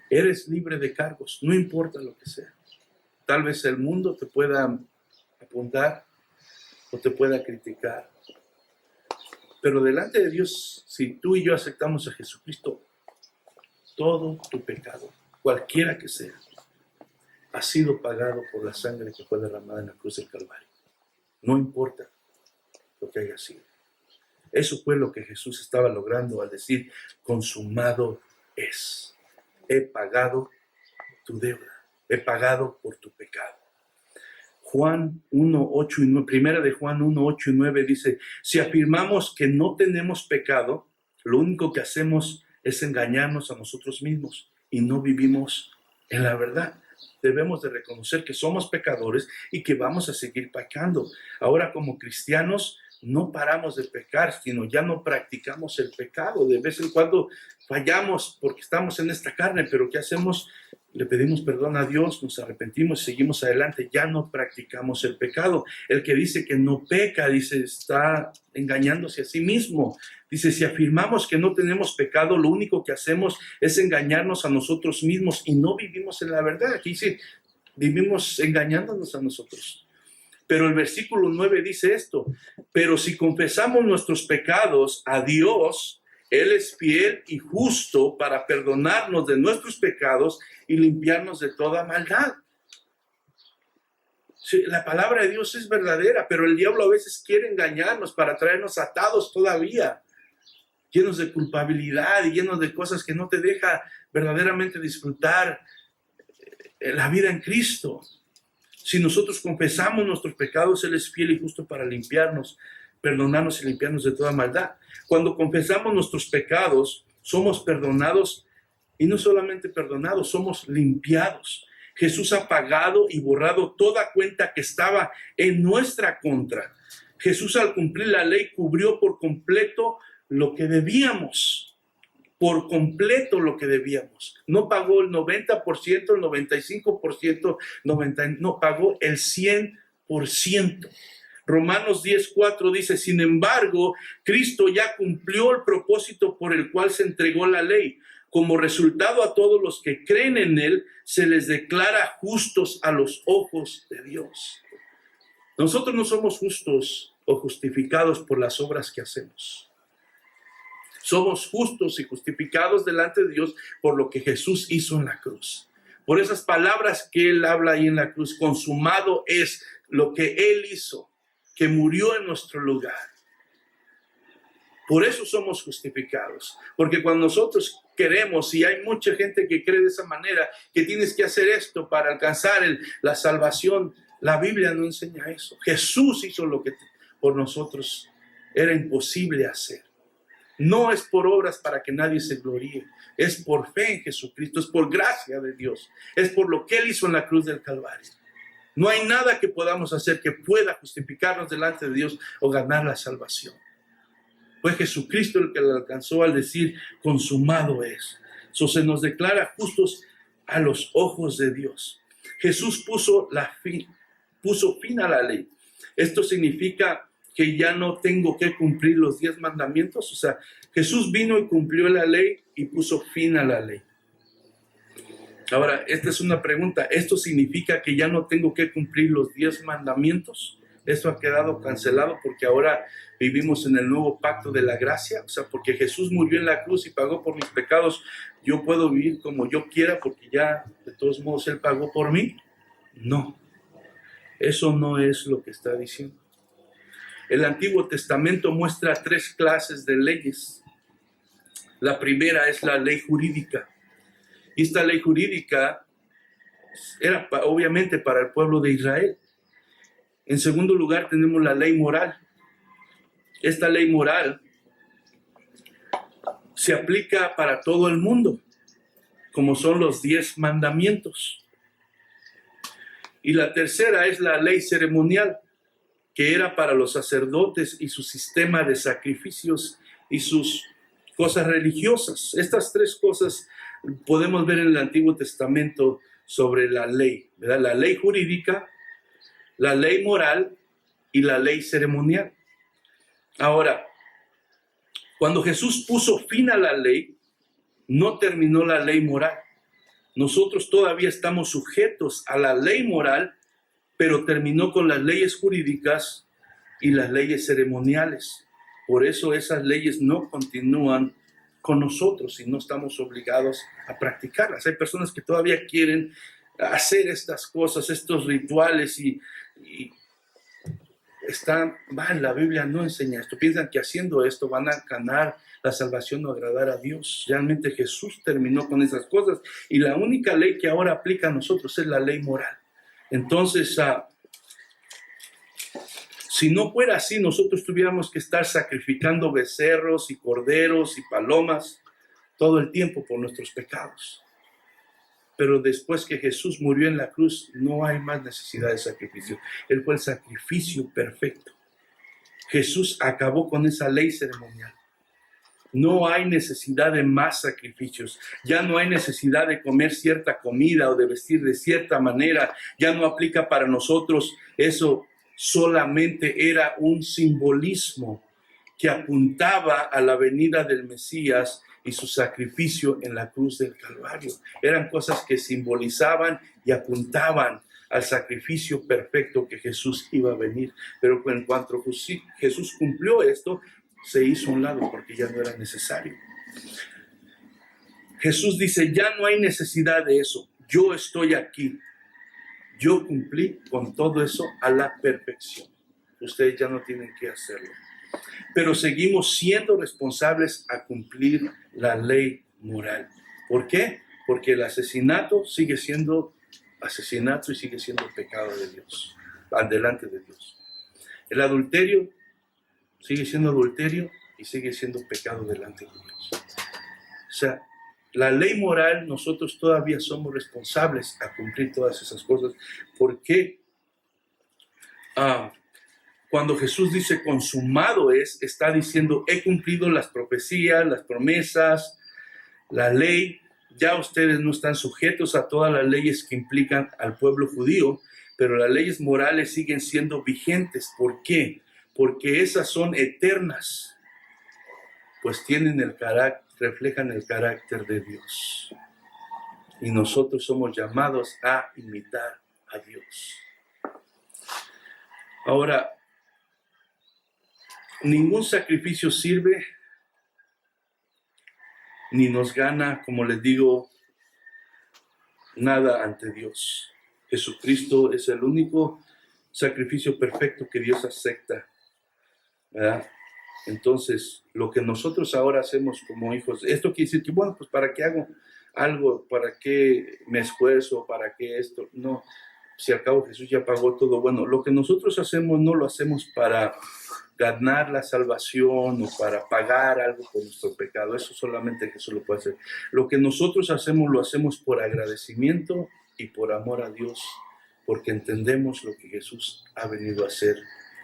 Eres libre de cargos, no importa lo que sea. Tal vez el mundo te pueda apuntar o te pueda criticar. Pero delante de Dios, si tú y yo aceptamos a Jesucristo, todo tu pecado, cualquiera que sea, ha sido pagado por la sangre que fue derramada en la cruz del Calvario. No importa lo que haya sido. Eso fue lo que Jesús estaba logrando al decir, consumado es. He pagado tu deuda, he pagado por tu pecado. Juan 1:8 y 9, primera de Juan 1:8 y 9 dice, si afirmamos que no tenemos pecado, lo único que hacemos es engañarnos a nosotros mismos y no vivimos en la verdad. Debemos de reconocer que somos pecadores y que vamos a seguir pecando. Ahora, como cristianos, no paramos de pecar, sino ya no practicamos el pecado. De vez en cuando fallamos porque estamos en esta carne, pero ¿qué hacemos? Le pedimos perdón a Dios, nos arrepentimos y seguimos adelante. Ya no practicamos el pecado. El que dice que no peca, dice, está engañándose a sí mismo. Dice, si afirmamos que no tenemos pecado, lo único que hacemos es engañarnos a nosotros mismos y no vivimos en la verdad. Aquí dice, vivimos engañándonos a nosotros. Pero el versículo 9 dice esto, pero si confesamos nuestros pecados a Dios, Él es fiel y justo para perdonarnos de nuestros pecados y limpiarnos de toda maldad. Sí, la palabra de Dios es verdadera, pero el diablo a veces quiere engañarnos para traernos atados todavía, llenos de culpabilidad y llenos de cosas que no te deja verdaderamente disfrutar la vida en Cristo. Si nosotros confesamos nuestros pecados, Él es fiel y justo para limpiarnos, perdonarnos y limpiarnos de toda maldad. Cuando confesamos nuestros pecados, somos perdonados y no solamente perdonados, somos limpiados. Jesús ha pagado y borrado toda cuenta que estaba en nuestra contra. Jesús, al cumplir la ley, cubrió por completo lo que debíamos. Por completo lo que debíamos. No pagó el 90%, el 95%, no, pagó el 100%. Romanos 10:4 dice, sin embargo, Cristo ya cumplió el propósito por el cual se entregó la ley. Como resultado, a todos los que creen en Él, se les declara justos a los ojos de Dios. Nosotros no somos justos o justificados por las obras que hacemos. Somos justos y justificados delante de Dios por lo que Jesús hizo en la cruz. Por esas palabras que Él habla ahí en la cruz, consumado es lo que Él hizo, que murió en nuestro lugar. Por eso somos justificados. Porque cuando nosotros queremos, y hay mucha gente que cree de esa manera, que tienes que hacer esto para alcanzar la salvación, la Biblia no enseña eso. Jesús hizo lo que por nosotros era imposible hacer. No es por obras para que nadie se gloríe. Es por fe en Jesucristo, es por gracia de Dios. Es por lo que Él hizo en la cruz del Calvario. No hay nada que podamos hacer que pueda justificarnos delante de Dios o ganar la salvación. Fue Jesucristo el que la alcanzó al decir, consumado es. Eso se nos declara justos a los ojos de Dios. Jesús puso fin a la ley. Esto significa que ya no tengo que cumplir los 10 mandamientos. O sea, Jesús vino y cumplió la ley y puso fin a la ley. Ahora, esta es una pregunta. ¿Esto significa que ya no tengo que cumplir los 10 mandamientos? Esto ha quedado cancelado porque ahora vivimos en el nuevo pacto de la gracia. O sea, porque Jesús murió en la cruz y pagó por mis pecados, yo puedo vivir como yo quiera porque ya de todos modos Él pagó por mí. No, eso no es lo que está diciendo. El Antiguo Testamento muestra 3 clases de leyes. La primera es la ley jurídica. Y esta ley jurídica era obviamente para el pueblo de Israel. En segundo lugar tenemos la ley moral. Esta ley moral se aplica para todo el mundo, como son los 10 mandamientos. Y la tercera es la ley ceremonial, que era para los sacerdotes y su sistema de sacrificios y sus cosas religiosas. Estas 3 cosas podemos ver en el Antiguo Testamento sobre la ley, ¿verdad? La ley jurídica, la ley moral y la ley ceremonial. Ahora, cuando Jesús puso fin a la ley, no terminó la ley moral. Nosotros todavía estamos sujetos a la ley moral, pero terminó con las leyes jurídicas y las leyes ceremoniales. Por eso esas leyes no continúan con nosotros y no estamos obligados a practicarlas. Hay personas que todavía quieren hacer estas cosas, estos rituales y están mal. La Biblia no enseña esto. Piensan que haciendo esto van a ganar la salvación o agradar a Dios. Realmente Jesús terminó con esas cosas y la única ley que ahora aplica a nosotros es la ley moral. Entonces, si no fuera así, nosotros tuviéramos que estar sacrificando becerros y corderos y palomas todo el tiempo por nuestros pecados. Pero después que Jesús murió en la cruz, no hay más necesidad de sacrificio. Él fue el sacrificio perfecto. Jesús acabó con esa ley ceremonial. No hay necesidad de más sacrificios. Ya no hay necesidad de comer cierta comida o de vestir de cierta manera. Ya no aplica para nosotros. Eso solamente era un simbolismo que apuntaba a la venida del Mesías y su sacrificio en la cruz del Calvario. Eran cosas que simbolizaban y apuntaban al sacrificio perfecto que Jesús iba a venir. Pero en cuanto Jesús cumplió esto, se hizo a un lado porque ya no era necesario. Jesús dice, ya no hay necesidad de eso. Yo estoy aquí. Yo cumplí con todo eso a la perfección. Ustedes ya no tienen que hacerlo. Pero seguimos siendo responsables a cumplir la ley moral. ¿Por qué? Porque el asesinato sigue siendo asesinato y sigue siendo pecado de Dios, delante de Dios. El adulterio sigue siendo adulterio y sigue siendo pecado delante de Dios. O sea, la ley moral, nosotros todavía somos responsables a cumplir todas esas cosas. ¿Por qué? Cuando Jesús dice consumado es, está diciendo he cumplido las profecías, las promesas, la ley. Ya ustedes no están sujetos a todas las leyes que implican al pueblo judío, pero las leyes morales siguen siendo vigentes. ¿Por qué? Porque esas son eternas, pues tienen reflejan el carácter de Dios. Y nosotros somos llamados a imitar a Dios. Ahora, ningún sacrificio sirve ni nos gana, como les digo, nada ante Dios. Jesucristo es el único sacrificio perfecto que Dios acepta, ¿verdad? Entonces, lo que nosotros ahora hacemos como hijos, esto quiere decir que, bueno, pues ¿para qué hago algo? ¿Para qué me esfuerzo? ¿Para qué esto? No, si al cabo Jesús ya pagó todo. Bueno, lo que nosotros hacemos no lo hacemos para ganar la salvación o para pagar algo por nuestro pecado. Eso solamente Jesús lo puede hacer. Lo que nosotros hacemos lo hacemos por agradecimiento y por amor a Dios, porque entendemos lo que Jesús ha venido a hacer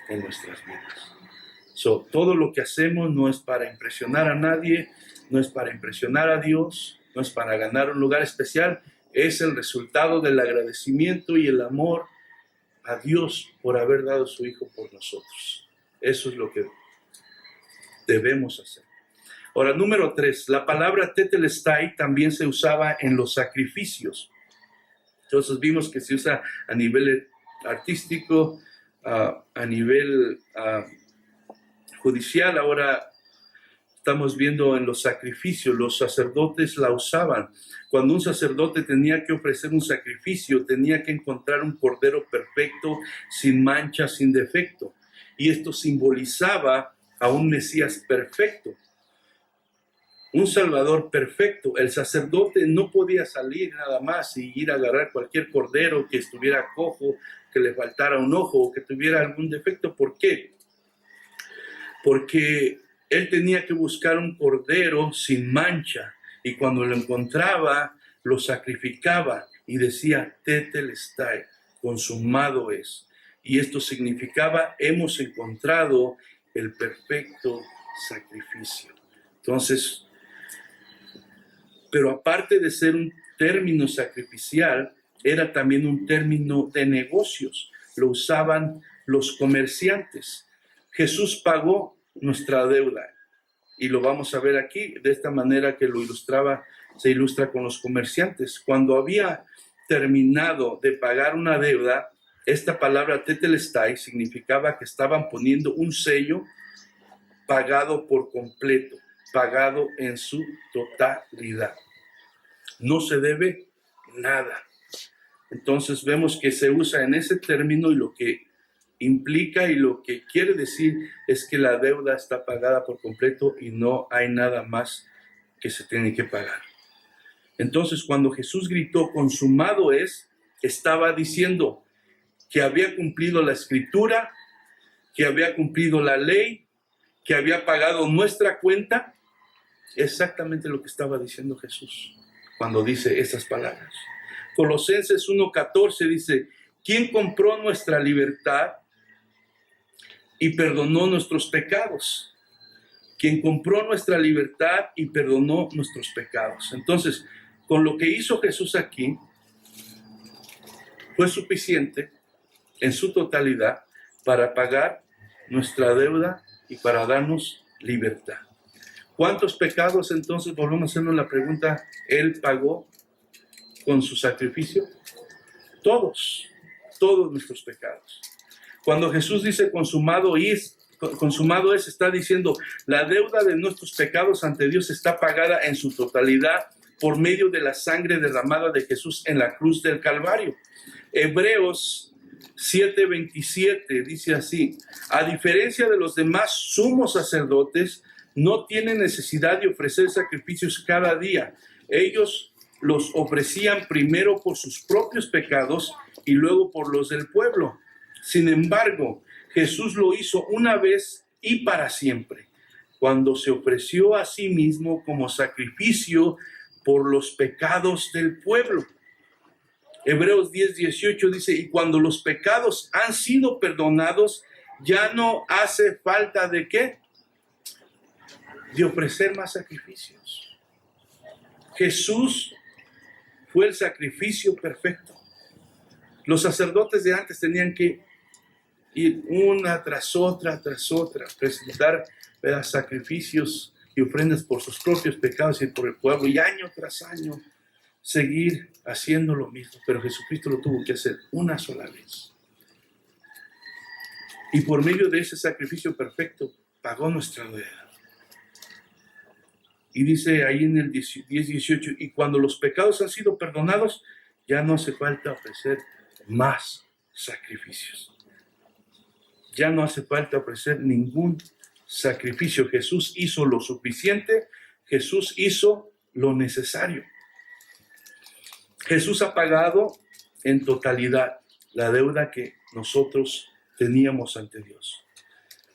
en nuestras vidas. Todo lo que hacemos no es para impresionar a nadie, no es para impresionar a Dios, no es para ganar un lugar especial, es el resultado del agradecimiento y el amor a Dios por haber dado a su Hijo por nosotros. Eso es lo que debemos hacer. Ahora, número 3, la palabra tetelestai también se usaba en los sacrificios. Entonces vimos que se usa a nivel artístico, a nivel judicial. Ahora estamos viendo en los sacrificios, los sacerdotes la usaban. Cuando un sacerdote tenía que ofrecer un sacrificio, tenía que encontrar un cordero perfecto, sin mancha, sin defecto. Y esto simbolizaba a un Mesías perfecto, un Salvador perfecto. El sacerdote no podía salir nada más y ir a agarrar cualquier cordero que estuviera cojo, que le faltara un ojo o que tuviera algún defecto. ¿Por qué? Porque él tenía que buscar un cordero sin mancha, y cuando lo encontraba, lo sacrificaba y decía, tetelestai, consumado es. Y esto significaba, hemos encontrado el perfecto sacrificio. Entonces, pero aparte de ser un término sacrificial, era también un término de negocios. Lo usaban los comerciantes. Jesús pagó nuestra deuda, y lo vamos a ver aquí de esta manera que lo ilustraba, se ilustra con los comerciantes. Cuando había terminado de pagar una deuda, esta palabra tetelestai significaba que estaban poniendo un sello, pagado por completo, pagado en su totalidad. No se debe nada. Entonces vemos que se usa en ese término, y lo que implica y lo que quiere decir es que la deuda está pagada por completo y no hay nada más que se tiene que pagar. Entonces, cuando Jesús gritó, consumado es, estaba diciendo que había cumplido la Escritura, que había cumplido la ley, que había pagado nuestra cuenta. Exactamente lo que estaba diciendo Jesús cuando dice esas palabras. Colosenses 1:14 dice, ¿quién compró nuestra libertad y perdonó nuestros pecados? Quien compró nuestra libertad y perdonó nuestros pecados. Entonces, con lo que hizo Jesús aquí, fue suficiente en su totalidad para pagar nuestra deuda y para darnos libertad. ¿Cuántos pecados entonces, volvemos a hacernos la pregunta, Él pagó con su sacrificio? Todos nuestros pecados. Cuando Jesús dice consumado es, está diciendo la deuda de nuestros pecados ante Dios está pagada en su totalidad por medio de la sangre derramada de Jesús en la cruz del Calvario. Hebreos 7:27 dice así, a diferencia de los demás sumos sacerdotes, no tienen necesidad de ofrecer sacrificios cada día. Ellos los ofrecían primero por sus propios pecados y luego por los del pueblo. Sin embargo, Jesús lo hizo una vez y para siempre, cuando se ofreció a sí mismo como sacrificio por los pecados del pueblo. Hebreos 10:18 dice, y cuando los pecados han sido perdonados, ya no hace falta de ¿qué? De ofrecer más sacrificios. Jesús fue el sacrificio perfecto. Los sacerdotes de antes tenían que ir una tras otra, presentar sacrificios y ofrendas por sus propios pecados y por el pueblo, y año tras año seguir haciendo lo mismo. Pero Jesucristo lo tuvo que hacer una sola vez. Y por medio de ese sacrificio perfecto, pagó nuestra deuda. Y dice ahí en el 10:18, y cuando los pecados han sido perdonados, ya no hace falta ofrecer más sacrificios. Ya no hace falta ofrecer ningún sacrificio. Jesús hizo lo suficiente, Jesús hizo lo necesario. Jesús ha pagado en totalidad la deuda que nosotros teníamos ante Dios.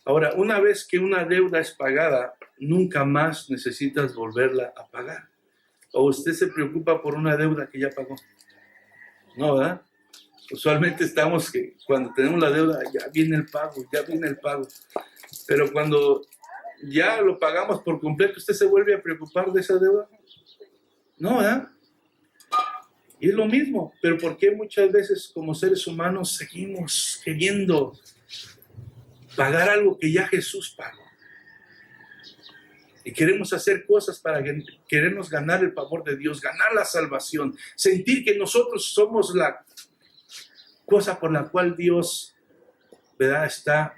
Ahora, una vez que una deuda es pagada, nunca más necesitas volverla a pagar. ¿O usted se preocupa por una deuda que ya pagó? No, ¿verdad? Usualmente estamos que cuando tenemos la deuda, ya viene el pago. Pero cuando ya lo pagamos por completo, ¿usted se vuelve a preocupar de esa deuda? No, ¿verdad? Y es lo mismo, pero ¿por qué muchas veces como seres humanos seguimos queriendo pagar algo que ya Jesús pagó? Y queremos hacer cosas para queremos ganar el favor de Dios, ganar la salvación, sentir que nosotros somos la cosa por la cual Dios, ¿verdad?, está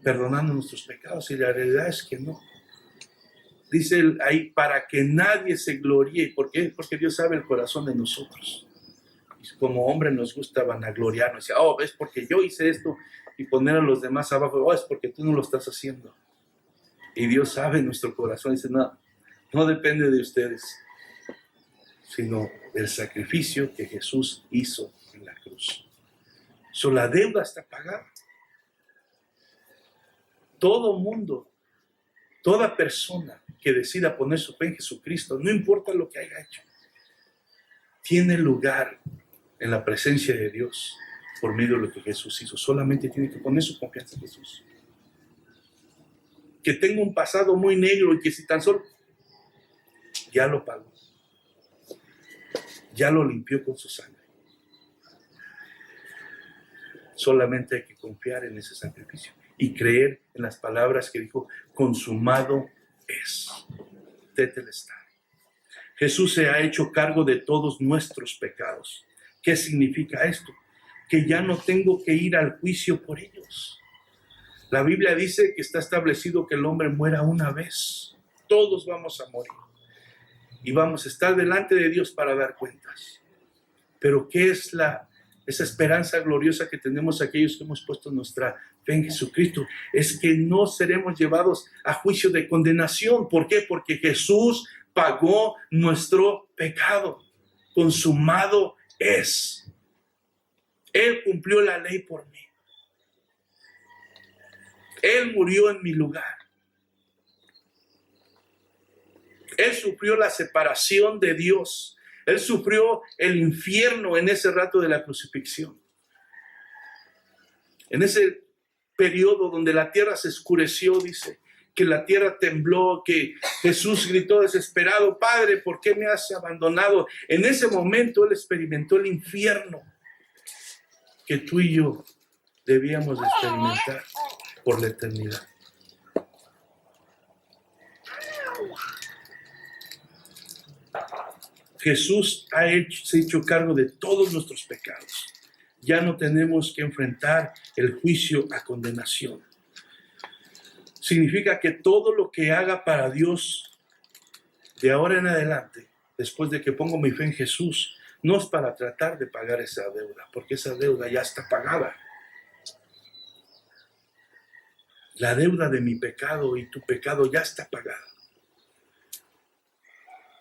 perdonando nuestros pecados, y la realidad es que no. Dice él ahí, para que nadie se gloríe. ¿Por qué? Porque Dios sabe el corazón de nosotros. Y como hombre nos gusta vanagloriarnos. Decir, es porque yo hice esto, y poner a los demás abajo. Es porque tú no lo estás haciendo. Y Dios sabe nuestro corazón. Dice, no depende de ustedes, sino del sacrificio que Jesús hizo en la cruz. La deuda está pagada. Todo mundo, toda persona que decida poner su fe en Jesucristo, no importa lo que haya hecho, tiene lugar en la presencia de Dios por medio de lo que Jesús hizo. Solamente tiene que poner su confianza en Jesús. Que tenga un pasado muy negro y que si tan solo ya lo pagó, ya lo limpió con su sangre. Solamente hay que confiar en ese sacrificio y creer en las palabras que dijo, consumado es. Tetelestai. Jesús se ha hecho cargo de todos nuestros pecados. ¿Qué significa esto? Que ya no tengo que ir al juicio por ellos. La Biblia dice que está establecido que el hombre muera una vez. Todos vamos a morir. Y vamos a estar delante de Dios para dar cuentas. Pero ¿qué es esa esperanza gloriosa que tenemos aquellos que hemos puesto nuestra fe en Jesucristo? Es que no seremos llevados a juicio de condenación. ¿Por qué? Porque Jesús pagó nuestro pecado. Consumado es. Él cumplió la ley por mí. Él murió en mi lugar. Él sufrió la separación de Dios. Él sufrió el infierno en ese rato de la crucifixión. En ese periodo donde la tierra se oscureció, dice, que la tierra tembló, que Jesús gritó desesperado, Padre, ¿por qué me has abandonado? En ese momento Él experimentó el infierno que tú y yo debíamos de experimentar por la eternidad. Jesús se ha hecho cargo de todos nuestros pecados. Ya no tenemos que enfrentar el juicio a condenación. Significa que todo lo que haga para Dios de ahora en adelante, después de que pongo mi fe en Jesús, no es para tratar de pagar esa deuda, porque esa deuda ya está pagada. La deuda de mi pecado y tu pecado ya está pagada.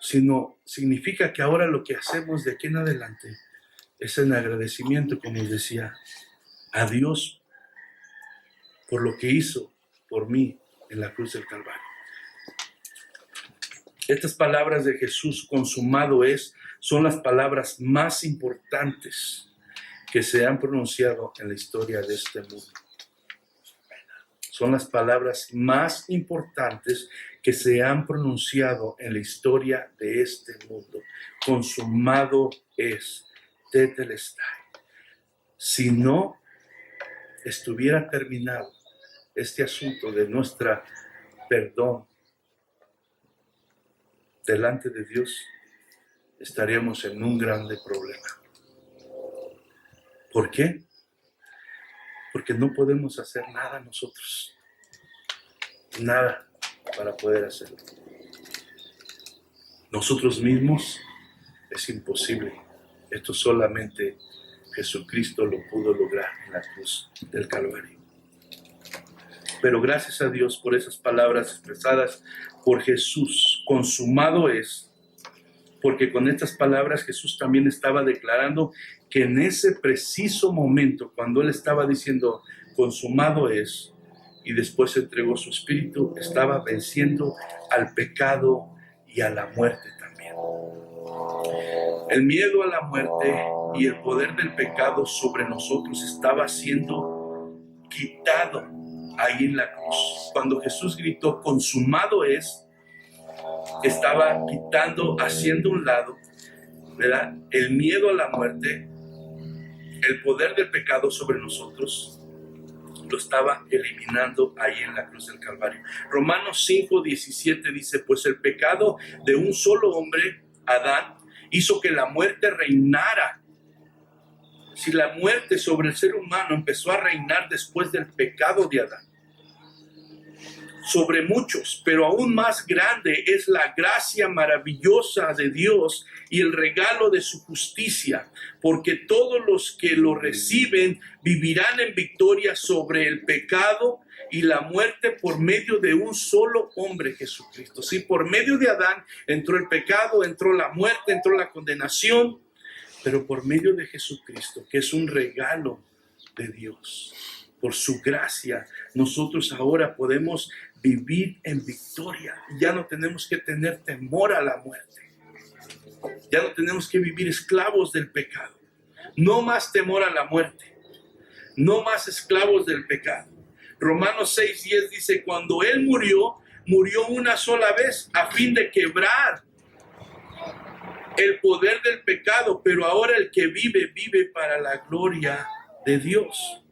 Sino significa que ahora lo que hacemos de aquí en adelante es en agradecimiento, como les decía, a Dios por lo que hizo por mí en la cruz del Calvario. Estas palabras de Jesús, consumado es, son las palabras más importantes que se han pronunciado en la historia de este mundo. Son las palabras más importantes que se han pronunciado en la historia de este mundo. Consumado es. Tetelestai. Si no estuviera terminado este asunto de nuestra perdón delante de Dios, estaríamos en un grande problema. ¿Por qué? Porque no podemos hacer nada nosotros. Nada para poder hacerlo. Nosotros mismos es imposible. Esto solamente Jesucristo lo pudo lograr en la cruz del Calvario. Pero gracias a Dios por esas palabras expresadas por Jesús. Consumado es. Porque con estas palabras Jesús también estaba declarando que en ese preciso momento, cuando Él estaba diciendo, consumado es, y después entregó su espíritu, estaba venciendo al pecado y a la muerte también. El miedo a la muerte y el poder del pecado sobre nosotros estaba siendo quitado ahí en la cruz. Cuando Jesús gritó, consumado es, estaba quitando, haciendo un lado, ¿verdad?, el miedo a la muerte, el poder del pecado sobre nosotros, lo estaba eliminando ahí en la cruz del Calvario. Romanos 5:17 dice, pues el pecado de un solo hombre, Adán, hizo que la muerte reinara. Si la muerte sobre el ser humano empezó a reinar después del pecado de Adán, sobre muchos, pero aún más grande es la gracia maravillosa de Dios y el regalo de su justicia, porque todos los que lo reciben vivirán en victoria sobre el pecado y la muerte por medio de un solo hombre, Jesucristo. Sí, por medio de Adán entró el pecado, entró la muerte, entró la condenación, pero por medio de Jesucristo, que es un regalo de Dios, por su gracia, nosotros ahora podemos vivir en victoria. Ya no tenemos que tener temor a la muerte. Ya no tenemos que vivir esclavos del pecado. No más temor a la muerte. No más esclavos del pecado. Romanos 6:10 dice, cuando Él murió, murió una sola vez a fin de quebrar el poder del pecado, pero ahora el que vive, vive para la gloria de Dios.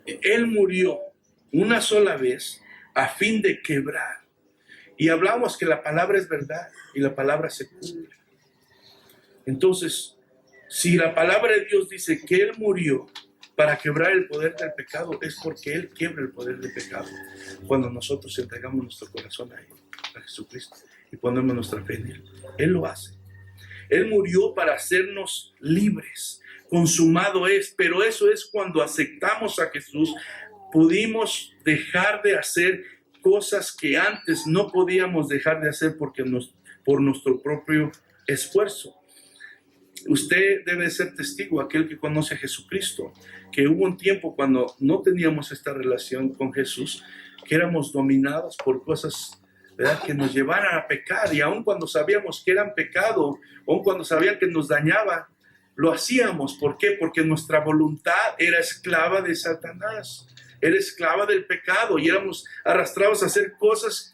Él murió una sola vez a fin de quebrar. Y hablamos que la palabra es verdad y la palabra se cumple. Entonces, si la palabra de Dios dice que Él murió para quebrar el poder del pecado, es porque Él quiebra el poder del pecado cuando nosotros entregamos nuestro corazón a Él, a Jesucristo, y ponemos nuestra fe en Él. Él lo hace. Él murió para hacernos libres. Consumado es, pero eso es cuando aceptamos a Jesús, pudimos dejar de hacer cosas que antes no podíamos dejar de hacer por nuestro propio esfuerzo. Usted debe ser testigo, aquel que conoce a Jesucristo, que hubo un tiempo cuando no teníamos esta relación con Jesús, que éramos dominados por cosas, ¿verdad?, que nos llevaran a pecar, y aun cuando sabíamos que eran pecado, aun cuando sabían que nos dañaba, lo hacíamos. ¿Por qué? Porque nuestra voluntad era esclava de Satanás, era esclava del pecado, y éramos arrastrados a hacer cosas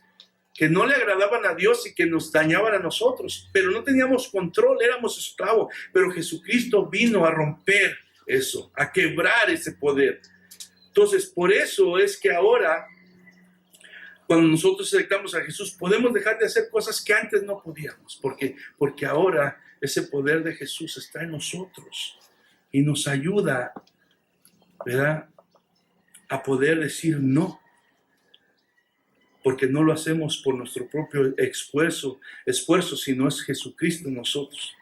que no le agradaban a Dios y que nos dañaban a nosotros, pero no teníamos control, éramos esclavos. Pero Jesucristo vino a romper eso, a quebrar ese poder. Entonces, por eso es que ahora, cuando nosotros aceptamos a Jesús, podemos dejar de hacer cosas que antes no podíamos, porque ahora ese poder de Jesús está en nosotros y nos ayuda, ¿verdad?, a poder decir no, porque no lo hacemos por nuestro propio esfuerzo, sino es Jesucristo en nosotros.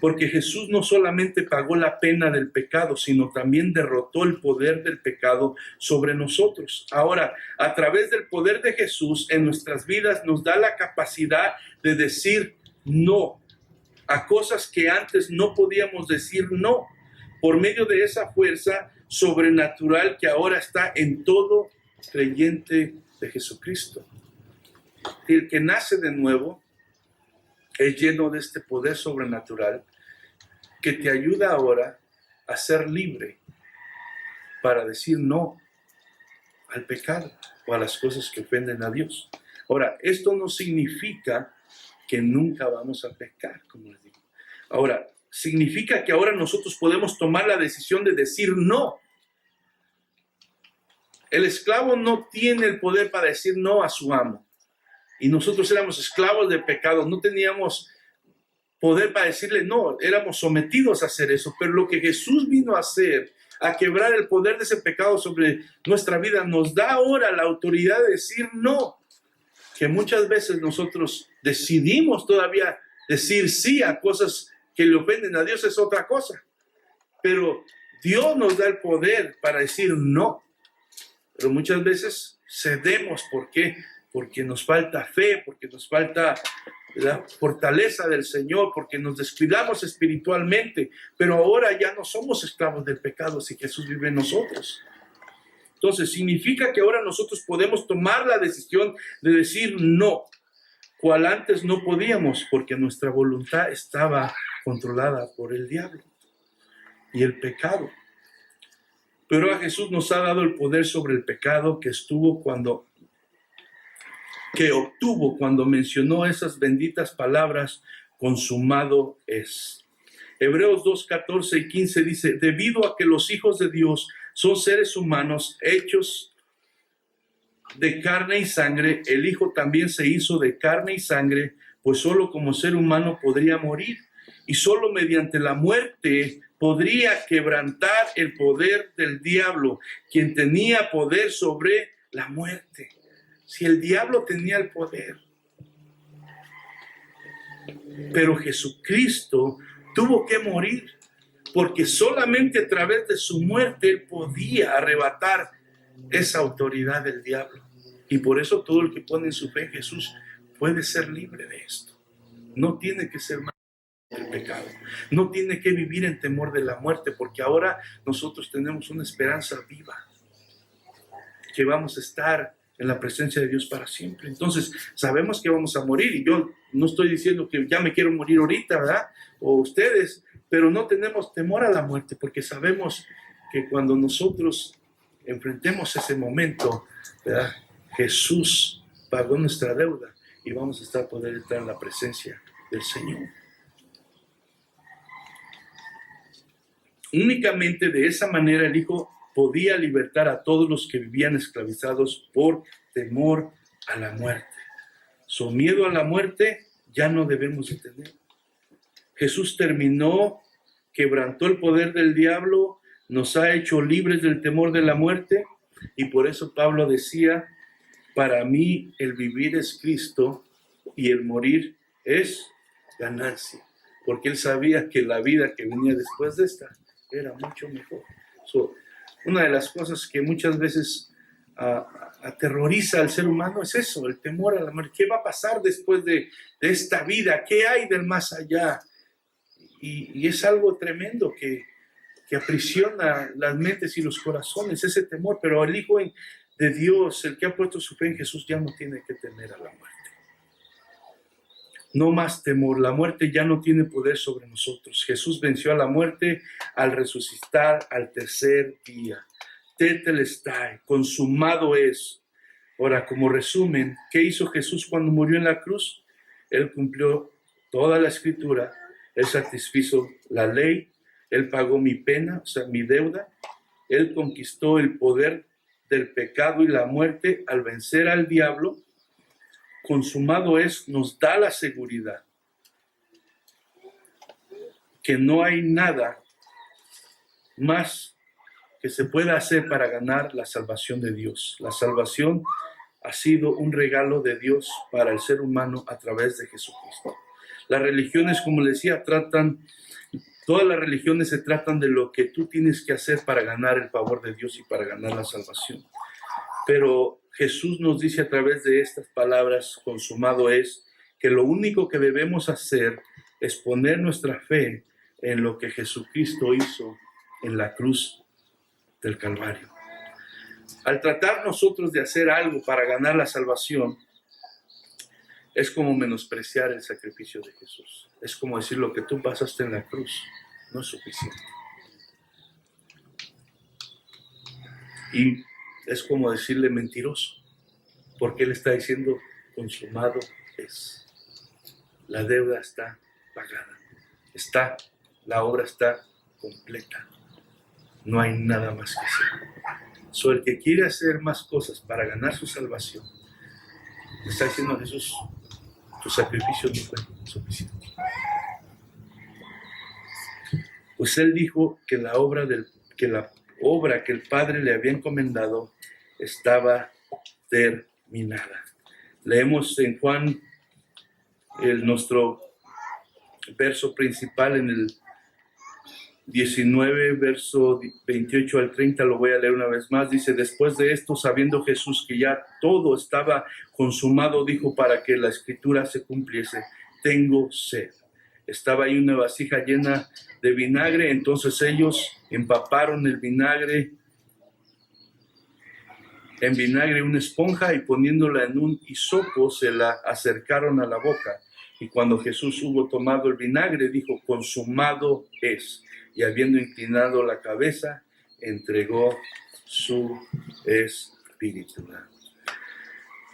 Porque Jesús no solamente pagó la pena del pecado, sino también derrotó el poder del pecado sobre nosotros. Ahora, a través del poder de Jesús en nuestras vidas nos da la capacidad de decir no a cosas que antes no podíamos decir no, por medio de esa fuerza sobrenatural que ahora está en todo creyente de Jesucristo. El que nace de nuevo es lleno de este poder sobrenatural que te ayuda ahora a ser libre para decir no al pecado o a las cosas que ofenden a Dios. Ahora, esto no significa que nunca vamos a pecar, como les digo. Ahora, significa que ahora nosotros podemos tomar la decisión de decir no. El esclavo no tiene el poder para decir no a su amo. Y nosotros éramos esclavos del pecado, no teníamos poder para decirle no, éramos sometidos a hacer eso. Pero lo que Jesús vino a hacer, a quebrar el poder de ese pecado sobre nuestra vida, nos da ahora la autoridad de decir no. Que muchas veces nosotros decidimos todavía decir sí a cosas que le ofenden a Dios, es otra cosa. Pero Dios nos da el poder para decir no, pero muchas veces cedemos. ¿Por qué? Porque nos falta fe, porque nos falta la fortaleza del Señor, porque nos descuidamos espiritualmente, pero ahora ya no somos esclavos del pecado si Jesús vive en nosotros. Entonces significa que ahora nosotros podemos tomar la decisión de decir no, cual antes no podíamos, porque nuestra voluntad estaba controlada por el diablo y el pecado. Pero a Jesús nos ha dado el poder sobre el pecado que obtuvo cuando mencionó esas benditas palabras: consumado es. Hebreos 2, 14 y 15 dice: debido a que los hijos de Dios son seres humanos hechos de carne y sangre, el Hijo también se hizo de carne y sangre, pues solo como ser humano podría morir, y solo mediante la muerte podría quebrantar el poder del diablo, quien tenía poder sobre la muerte. Si el diablo tenía el poder, pero Jesucristo tuvo que morir, porque solamente a través de su muerte él podía arrebatar esa autoridad del diablo. Y por eso todo el que pone su fe en Jesús puede ser libre de esto. No tiene que ser más del pecado, no tiene que vivir en temor de la muerte, porque ahora nosotros tenemos una esperanza viva, que vamos a estar en la presencia de Dios para siempre. Entonces sabemos que vamos a morir, y yo no estoy diciendo que ya me quiero morir ahorita, ¿verdad? O ustedes, pero no tenemos temor a la muerte, porque sabemos que cuando nosotros enfrentemos ese momento, ¿verdad?, Jesús pagó nuestra deuda y vamos a poder estar en la presencia del Señor. Únicamente de esa manera el Hijo podía libertar a todos los que vivían esclavizados por temor a la muerte. Su miedo a la muerte ya no debemos de tener. Jesús quebrantó el poder del diablo, nos ha hecho libres del temor de la muerte, y por eso Pablo decía: para mí el vivir es Cristo y el morir es ganancia, porque él sabía que la vida que venía después de esta era mucho mejor. Una de las cosas que muchas veces aterroriza al ser humano es eso, el temor a la muerte. ¿Qué va a pasar después de esta vida? ¿Qué hay del más allá? Y es algo tremendo que aprisiona las mentes y los corazones, ese temor. Pero el Hijo de Dios, el que ha puesto su fe en Jesús, ya no tiene que temer a la muerte. No más temor, la muerte ya no tiene poder sobre nosotros. Jesús venció a la muerte al resucitar al tercer día. Tetelestai, consumado es. Ahora, como resumen, ¿qué hizo Jesús cuando murió en la cruz? Él cumplió toda la escritura, él satisfizo la ley, él pagó mi pena, o sea, mi deuda, él conquistó el poder del pecado y la muerte al vencer al diablo. Consumado es, nos da la seguridad que no hay nada más que se pueda hacer para ganar la salvación de Dios. La salvación ha sido un regalo de Dios para el ser humano a través de Jesucristo. Las religiones, como les decía, todas las religiones se tratan de lo que tú tienes que hacer para ganar el favor de Dios y para ganar la salvación. Pero Jesús nos dice a través de estas palabras, consumado es, que lo único que debemos hacer es poner nuestra fe en lo que Jesucristo hizo en la cruz del Calvario. Al tratar nosotros de hacer algo para ganar la salvación, es como menospreciar el sacrificio de Jesús. Es como decir: lo que tú pasaste en la cruz no es suficiente. Y es como decirle mentiroso, porque él está diciendo: consumado es. La deuda está pagada. La obra está completa. No hay nada más que hacer. El que quiere hacer más cosas para ganar su salvación, está diciendo a Jesús: tu sacrificio no fue suficiente. Pues él dijo que la obra que el Padre le había encomendado estaba terminada. Leemos en Juan nuestro verso principal en el 19, verso 28 al 30, lo voy a leer una vez más. Dice, después de esto, sabiendo Jesús que ya todo estaba consumado, dijo para que la escritura se cumpliese, tengo sed. Estaba ahí una vasija llena de vinagre, entonces ellos empaparon el vinagre en vinagre una esponja y poniéndola en un hisopo se la acercaron a la boca. Y cuando Jesús hubo tomado el vinagre, dijo, consumado es. Y habiendo inclinado la cabeza, entregó su espíritu.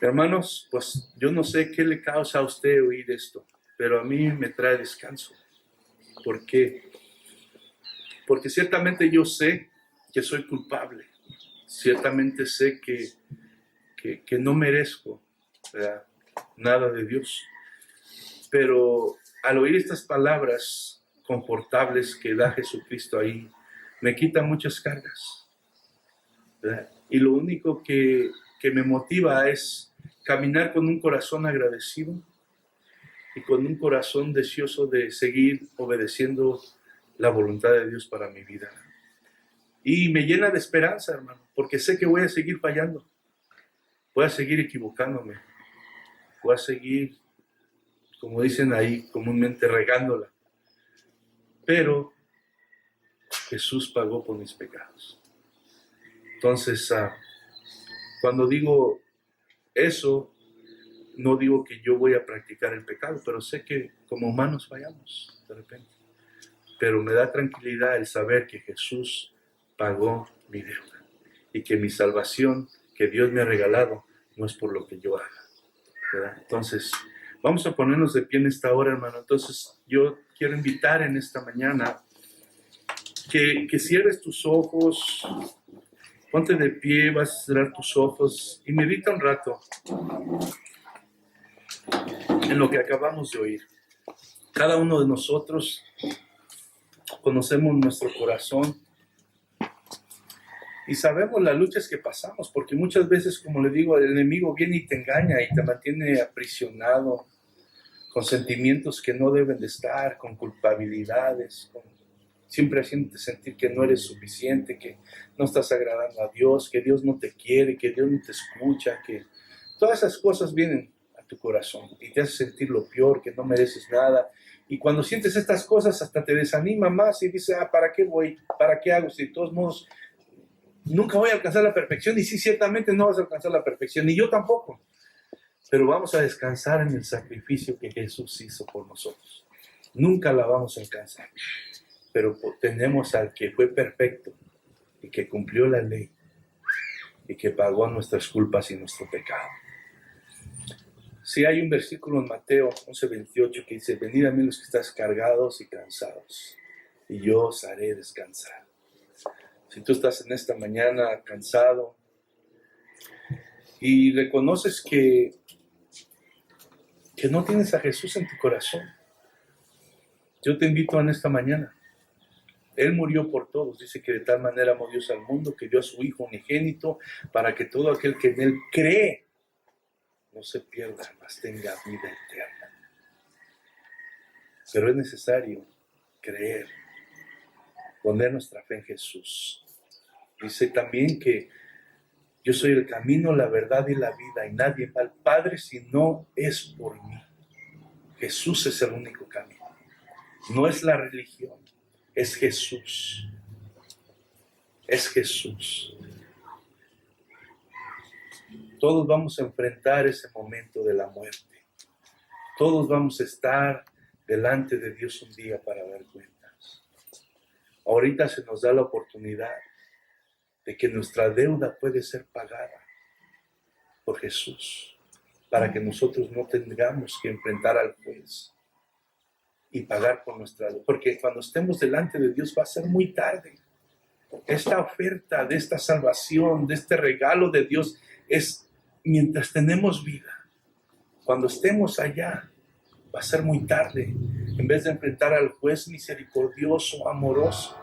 Hermanos, pues yo no sé qué le causa a usted oír esto, pero a mí me trae descanso. ¿Por qué? Porque ciertamente yo sé que soy culpable. Ciertamente sé que no merezco, ¿verdad?, nada de Dios. Pero al oír estas palabras confortables que da Jesucristo ahí, me quita muchas cargas, ¿verdad? Y lo único que me motiva es caminar con un corazón agradecido y con un corazón deseoso de seguir obedeciendo la voluntad de Dios para mi vida. Y me llena de esperanza, hermano, porque sé que voy a seguir fallando, voy a seguir equivocándome, voy a seguir, como dicen ahí comúnmente, regándola. Pero Jesús pagó por mis pecados. Entonces, cuando digo eso, no digo que yo voy a practicar el pecado, pero sé que como humanos fallamos de repente. Pero me da tranquilidad el saber que Jesús pagó mi deuda y que mi salvación que Dios me ha regalado no es por lo que yo haga, ¿verdad? Entonces, vamos a ponernos de pie en esta hora, hermano. Entonces, yo quiero invitar en esta mañana que cierres tus ojos, ponte de pie, vas a cerrar tus ojos y medita un rato en lo que acabamos de oír. Cada uno de nosotros conocemos nuestro corazón y sabemos las luchas que pasamos, porque muchas veces, como le digo, el enemigo viene y te engaña y te mantiene aprisionado con sentimientos que no deben de estar, con culpabilidades, siempre haciéndote sentir que no eres suficiente, que no estás agradando a Dios, que Dios no te quiere, que Dios no te escucha, que todas esas cosas vienen a tu corazón y te hacen sentir lo peor, que no mereces nada. Y cuando sientes estas cosas hasta te desanima más y dices, ¿para qué voy? ¿Para qué hago? Si de todos modos nunca voy a alcanzar la perfección. Y sí, ciertamente no vas a alcanzar la perfección, ni yo tampoco. Pero vamos a descansar en el sacrificio que Jesús hizo por nosotros. Nunca la vamos a alcanzar. Pero tenemos al que fue perfecto y que cumplió la ley y que pagó nuestras culpas y nuestro pecado. Sí, hay un versículo en Mateo 11:28 que dice, venid a mí los que estáis cargados y cansados, y yo os haré descansar. Si tú estás en esta mañana cansado y reconoces que no tienes a Jesús en tu corazón, yo te invito en esta mañana. Él murió por todos. Dice que de tal manera amó Dios al mundo que dio a su Hijo unigénito para que todo aquel que en Él cree no se pierda, mas tenga vida eterna. Pero es necesario creer, poner nuestra fe en Jesús. Dice también que yo soy el camino, la verdad y la vida, y nadie va al Padre si no es por mí. Jesús es el único camino. No es la religión, es Jesús. Es Jesús. Todos vamos a enfrentar ese momento de la muerte. Todos vamos a estar delante de Dios un día para dar cuentas. Ahorita se nos da la oportunidad de que nuestra deuda puede ser pagada por Jesús, para que nosotros no tengamos que enfrentar al juez y pagar por nuestra deuda. Porque cuando estemos delante de Dios va a ser muy tarde. Esta oferta de esta salvación, de este regalo de Dios, es mientras tenemos vida. Cuando estemos allá, va a ser muy tarde. En vez de enfrentar al juez misericordioso, amoroso,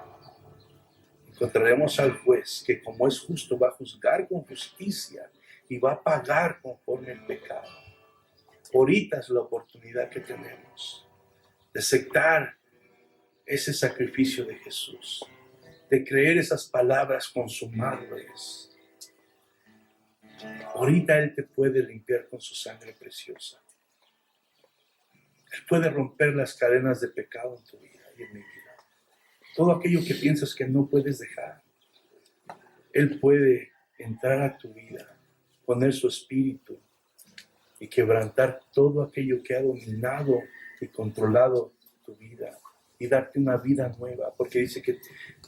encontraremos al juez que, como es justo, va a juzgar con justicia y va a pagar conforme el pecado. Ahorita es la oportunidad que tenemos de aceptar ese sacrificio de Jesús, de creer esas palabras consumado es. Ahorita Él te puede limpiar con su sangre preciosa. Él puede romper las cadenas de pecado en tu vida y en mi vida. Todo aquello que piensas que no puedes dejar, Él puede entrar a tu vida, poner su espíritu y quebrantar todo aquello que ha dominado y controlado tu vida y darte una vida nueva, porque dice que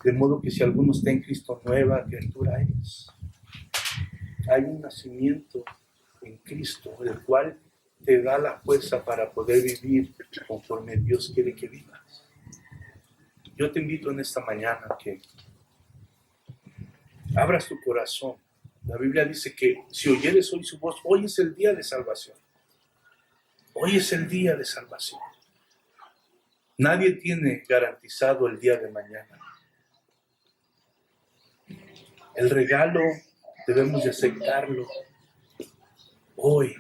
de modo que si alguno está en Cristo, nueva criatura es. Hay un nacimiento en Cristo, el cual te da la fuerza para poder vivir conforme Dios quiere que vivas. Yo te invito en esta mañana que abras tu corazón. La Biblia dice que si oyeres hoy su voz, hoy es el día de salvación. Hoy es el día de salvación. Nadie tiene garantizado el día de mañana. El regalo debemos de aceptarlo hoy,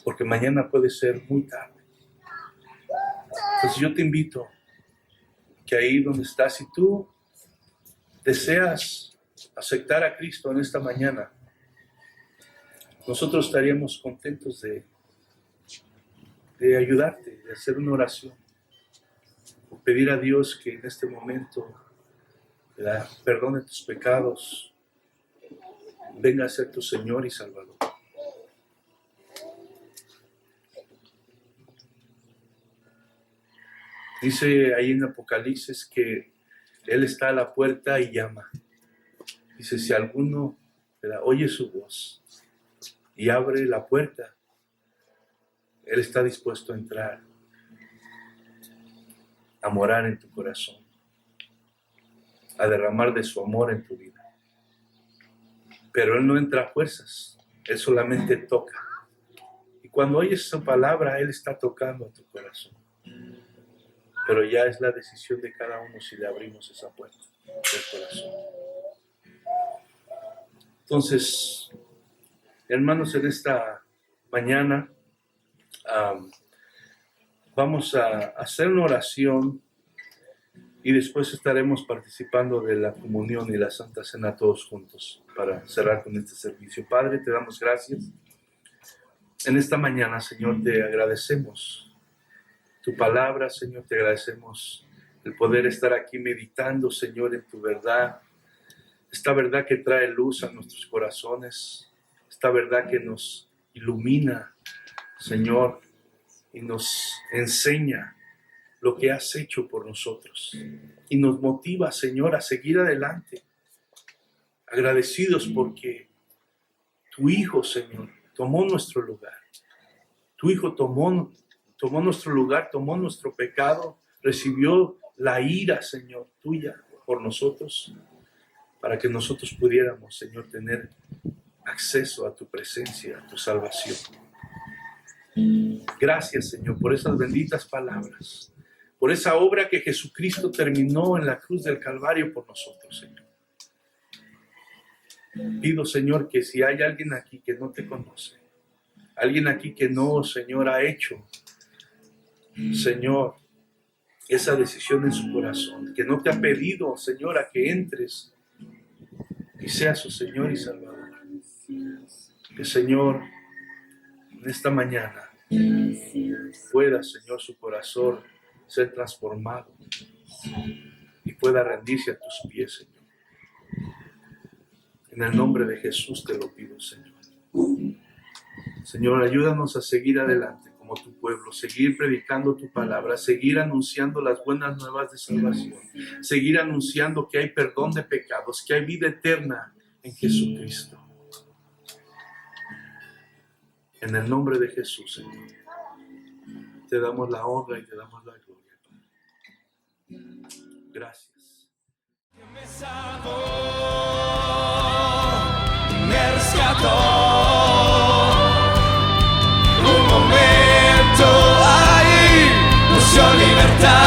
porque mañana puede ser muy tarde. Entonces yo te invito que ahí donde estás, si tú deseas aceptar a Cristo en esta mañana, nosotros estaríamos contentos de ayudarte, de hacer una oración, o pedir a Dios que en este momento perdone tus pecados, venga a ser tu Señor y Salvador. Dice ahí en Apocalipsis que Él está a la puerta y llama. Dice, si alguno oye su voz y abre la puerta, Él está dispuesto a entrar, a morar en tu corazón, a derramar de su amor en tu vida. Pero Él no entra a fuerzas, Él solamente toca. Y cuando oyes su palabra, Él está tocando a tu corazón. Pero ya es la decisión de cada uno si le abrimos esa puerta del corazón. Entonces, hermanos, en esta mañana vamos a hacer una oración y después estaremos participando de la comunión y la Santa Cena todos juntos para cerrar con este servicio. Padre, te damos gracias. En esta mañana, Señor, te agradecemos tu palabra, Señor, te agradecemos el poder estar aquí meditando, Señor, en tu verdad. Esta verdad que trae luz a nuestros corazones, esta verdad que nos ilumina, Señor, y nos enseña lo que has hecho por nosotros. Y nos motiva, Señor, a seguir adelante, agradecidos porque tu Hijo, Señor, tomó nuestro lugar. Tu Hijo tomó nuestro lugar, tomó nuestro pecado, recibió la ira, Señor, tuya por nosotros, para que nosotros pudiéramos, Señor, tener acceso a tu presencia, a tu salvación. Gracias, Señor, por esas benditas palabras, por esa obra que Jesucristo terminó en la cruz del Calvario por nosotros, Señor. Pido, Señor, que si hay alguien aquí que no te conoce, alguien aquí que no, Señor, ha hecho, Señor, esa decisión en su corazón, que no te ha pedido, Señor, a que entres y seas su Señor y Salvador. Que, Señor, en esta mañana pueda, Señor, su corazón ser transformado y pueda rendirse a tus pies, Señor. En el nombre de Jesús te lo pido, Señor. Señor, ayúdanos a seguir adelante como tu pueblo, seguir predicando tu palabra, seguir anunciando las buenas nuevas de salvación, seguir anunciando que hay perdón de pecados, que hay vida eterna en Jesucristo. En el nombre de Jesús, Señor, te damos la honra y te damos la gloria. Gracias. Me salvó, me rescató. Un momento ahí nos dio libertad.